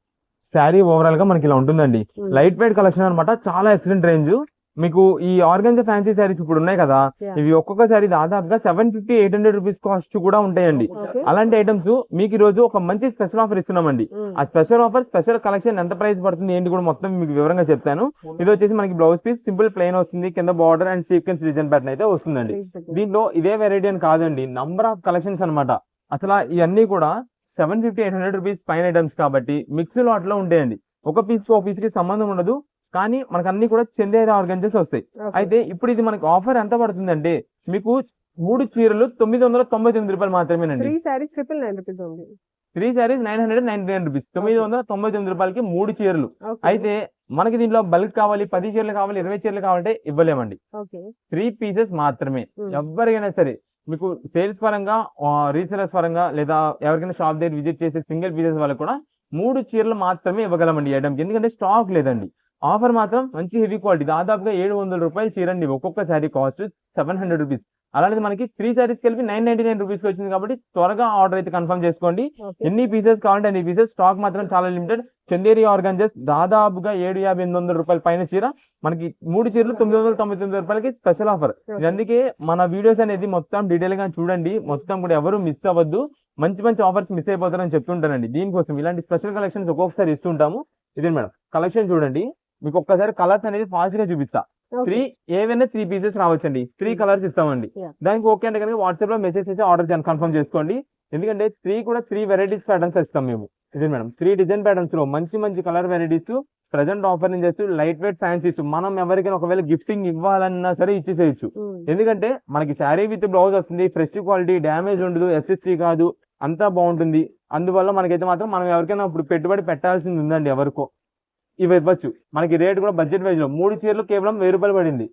శారీ ఓవరాల్ గా మనకి ఇలా ఉంటుందండి. లైట్ వెయిట్ కలెక్షన్ అనమాట, చాలా ఎక్సలెంట్ రేంజ్. మీకు ఈ ఆర్గాన్జా ఫ్యాన్సీ శారీస్ ఇప్పుడు ఉన్నాయి కదా, ఇవి ఒక్కొక్క శారీ దాదాపుగా 750-800 రూపీస్ కాస్ట్ కూడా ఉంటాయండి. అలాంటి ఐటమ్స్ మీకు ఈ రోజు ఒక మంచి స్పెషల్ ఆఫర్ ఇస్తున్నామండి. ఆ స్పెషల్ ఆఫర్, స్పెషల్ కలెక్షన్ ఎంత ప్రైస్ పడుతుంది ఏంటి కూడా మొత్తం మీకు వివరంగా చెప్తాను. ఇది వచ్చేసి మనకి బ్లౌజ్ పీస్ సింపుల్ ప్లెయిన్ వస్తుంది, కింద border and sequence design pattern అయితే వస్తుందండి. దీంట్లో ఇదే వెరైటీ అని కాదండి, నంబర్ ఆఫ్ కలెక్షన్స్ అనమాట. అసలు ఇవన్నీ కూడా 750-800 రూపీస్ పైన ఐటమ్స్ కాబట్టి మిక్స్ లాట్ లో ఉంటాయండి. ఒక పీస్ కి సంబంధం ఉండదు, కానీ మనకు అన్ని కూడా చందేరి ఆర్గాన్జాస్ వస్తాయి. అయితే ఇప్పుడు ఇది మనకి ఆఫర్ ఎంత పడుతుంది అంటే మీకు 3 చీరలు 999 రూపాయలు మాత్రమేనండి. 3 sarees 999 రూపీస్ ఉంది. 3 sarees 999 రూపీస్, 999 రూపాయలకి 3 చీరలు. అయితే మనకి దీంట్లో బల్క్ కావాలి, 10 చీరలు కావాలి, 20 చీరలు కావాలంటే ఇవ్వలేమండి. 3 పీసెస్ మాత్రమే. ఎవరికైనా సరే మీకు సేల్స్ పరంగా, రీసేలర్స్ పరంగా, లేదా ఎవరికైనా షాప్ దగ్గర విజిట్ చేసే సింగిల్ పీసెస్ వాళ్ళకి కూడా 3 చీరలు మాత్రమే ఇవ్వగలమండి ఐటమ్కి. ఎందుకంటే స్టాక్ లేదండి. ఆఫర్ మాత్రం మంచి హెవీ క్వాలిటీ, దాదాపుగా 700 రూపాయలు చీరండి. ఒక్కొక్క శారీ కాస్ట్ 700 రూపీస్. అలాంటిది మనకి 3 sarees కలిపి 999 రూపీస్ వచ్చింది. కాబట్టి త్వరగా ఆర్డర్ అయితే కన్ఫర్మ్ చేసుకోండి. ఎన్ని పీసెస్ కావాలంటే అన్ని పీసెస్. స్టాక్ మాత్రం చాలా లిమిటెడ్. చందేరి ఆర్గాన్జాస్ దాదాపుగా 750-800 రూపాయల పైన చీర, మనకి 3 చీరలు 999 రూపాయలకి స్పెషల్ ఆఫర్. అందుకే మన వీడియోస్ అనేది మొత్తం డీటెయిల్ గా చూడండి, మొత్తం కూడా ఎవరు మిస్ అవ్వద్దు. మంచి మంచి ఆఫర్స్ మిస్ అయిపోతారని చెప్తుంటానండి. దీనికోసం ఇలాంటి స్పెషల్ కలెక్షన్స్ ఒక్కొక్కసారి ఇస్తుంటాము. ఇదే మేడం కలెక్షన్ చూడండి. మీకు ఒక్కసారి కలర్స్ అనేది ఫాస్ట్ గా చూపిస్తా. ఏవైనా 3 పీసెస్ రావచ్చండి. 3 కలర్స్ ఇస్తామండి. దానికి ఓకే అంటే కనుక వాట్సాప్ లో మెసేజ్ చేసి ఆర్డర్ కన్ఫర్మ్ చేసుకోండి. ఎందుకంటే 3 వెరైటీస్ ప్యాటర్న్స్ ఇస్తాం మేము. ఇదే మేడం 3 డిజైన్ ప్యాటర్న్స్ లో మంచి మంచి కలర్ వెరైటీస్ ప్రజెంట్ ఆఫర్ ఏం చేస్తూ లైట్ వెయిట్ ఫ్యాన్సీస్ మనం ఎవరికైనా ఒకవేళ గిఫ్టింగ్ ఇవ్వాలన్నా సరే ఇచ్చేసేయచ్చు. ఎందుకంటే మనకి శారీ విత్ బ్లౌజ్ వస్తుంది, ఫ్రెష్ క్వాలిటీ, డ్యామేజ్ ఉండదు, SST కాదు, అంతా బాగుంటుంది. అందువల్ల మనకైతే మాత్రం మనం ఎవరికైనా ఇప్పుడు పెట్టుబడి పెట్టాల్సింది ఉందండి ఎవరికో, ఇవి ఇవ్వచ్చు. మనకి రేట్ కూడా బడ్జెట్ వైజ్ లో 3 చీరలు కేవలం 1000 రూపాయలు పడింది.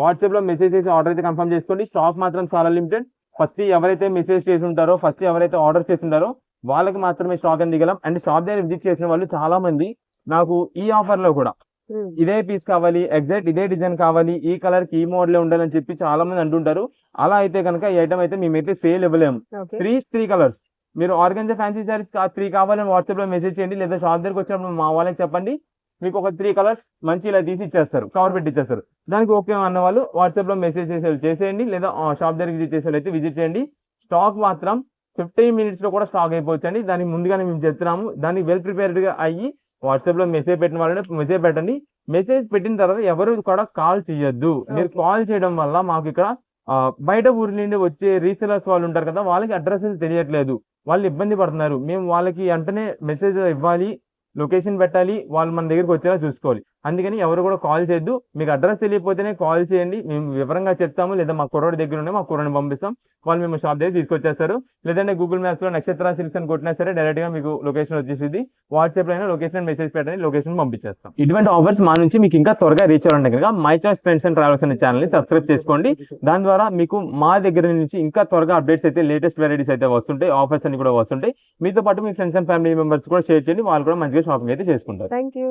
వాట్సాప్ లో మెసేజ్ చేసి ఆర్డర్ అయితే కన్ఫర్మ్ చేసుకోండి. స్టాక్ మాత్రం చాలా లిమిటెడ్. ఫస్ట్ ఎవరైతే మెసేజ్ చేసి ఉంటారో, ఫస్ట్ ఎవరైతే ఆర్డర్ చేసి ఉంటారో వాళ్ళకి మాత్రమే స్టాక్ అని దిగలం. అండ్ షాప్ దగ్గర విజిట్ చేసిన వాళ్ళు చాలా మంది నాకు ఈ ఆఫర్ లో కూడా ఇదే పీస్ కావాలి, ఎగ్జాక్ట్ ఇదే డిజైన్ కావాలి, ఈ కలర్ కి ఈ మోడల్ ఉండాలని చెప్పి చాలా మంది అంటుంటారు. అలా అయితే కనుక ఈ ఐటమ్ అయితే మేమైతే సేల్ ఇవ్వలేము. 3 కలర్స్ మీరు ఆర్గంజా ఫ్యాన్సీ సారీస్ 3 కావాలని వాట్సాప్ లో మెసేజ్ చేయండి, లేదా షాప్ దగ్గరకు వచ్చినప్పుడు మా వాళ్ళకి చెప్పండి, మీకు ఒక 3 కలర్స్ మంచి ఇలా తీసి ఇచ్చేస్తారు, కవర్ పెట్టి ఇచ్చేస్తారు. దానికి ఓకే అన్న వాళ్ళు వాట్సాప్ లో మెసేజ్ చేసేయండి, లేదా షాప్ దగ్గర విజిట్ చేసే అయితే విజిట్ చేయండి. స్టాక్ మాత్రం 15 minutes లో కూడా స్టాక్ అయిపోవచ్చు అండి. దానికి ముందుగానే మేము చెప్తున్నాము. దానికి వెల్ ప్రిపేర్డ్ గా అయ్యి వాట్సాప్ లో మెసేజ్ పెట్టిన వాళ్ళని మెసేజ్ పెట్టండి. మెసేజ్ పెట్టిన తర్వాత ఎవరు కూడా కాల్ చేయొద్దు. మీరు కాల్ చేయడం వల్ల మాకు ఇక్కడ బయట ఊరి నుండి వచ్చే రీసెలర్స్ వాళ్ళు ఉంటారు కదా, వాళ్ళకి అడ్రస్ తెలియట్లేదు, వాళ్ళు ఇబ్బంది పడుతున్నారు. మేము వాళ్ళకి వెంటనే మెసేజ్ ఇవ్వాలి, లొకేషన్ పెట్టాలి, వాళ్ళు మన దగ్గరికి వచ్చేలా చూసుకోవాలి. అందుకని ఎవరు కూడా కాల్ చేయొద్దు. మీకు అడ్రస్ తెలియకపోతేనే కాల్ చేయండి, మేము వివరంగా చెప్తాము, లేదా మా కుర్రోడి దగ్గర ఉండే మా కుర్రోడిని పంపిస్తాం, వాళ్ళు మేము షాప్ దగ్గర తీసుకొచ్చేస్తారు. లేదంటే గూగుల్ మ్యాప్స్ లో నక్షత్ర సిల్క్స్ అని కొట్టినా సరే డైరెక్ట్ గా మీకు లొకేషన్ వచ్చేసింది. వాట్సాప్ లో అయినా లొకేషన్ మెసేజ్ పెట్టండి, లొకేషన్ పంపించేస్తాం. ఇటువంటి ఆఫర్స్ మా నుంచి మీకు ఇంకా త్వరగా రీచ్ అవ్వాలంటే కనుక my choice friends and travels అనే ఛానల్ ని సబ్స్క్రైబ్ చేసుకోండి. దాని ద్వారా మీకు మా దగ్గర నుంచి ఇంకా త్వరగా అప్డేట్స్ అయితే, లేటెస్ట్ వెరైటీస్ అయితే వస్తుంటాయి, ఆఫర్స్ అన్ని కూడా వస్తుంటాయి. మీతో పాటు మీ ఫ్రెండ్స్ అండ్ ఫ్యామిలీ మెంబర్స్ కూడా షేర్ చేయండి, వాళ్ళు కూడా మంచిగా షాపింగ్ అయితే చేసుకుంటారు. Thank you.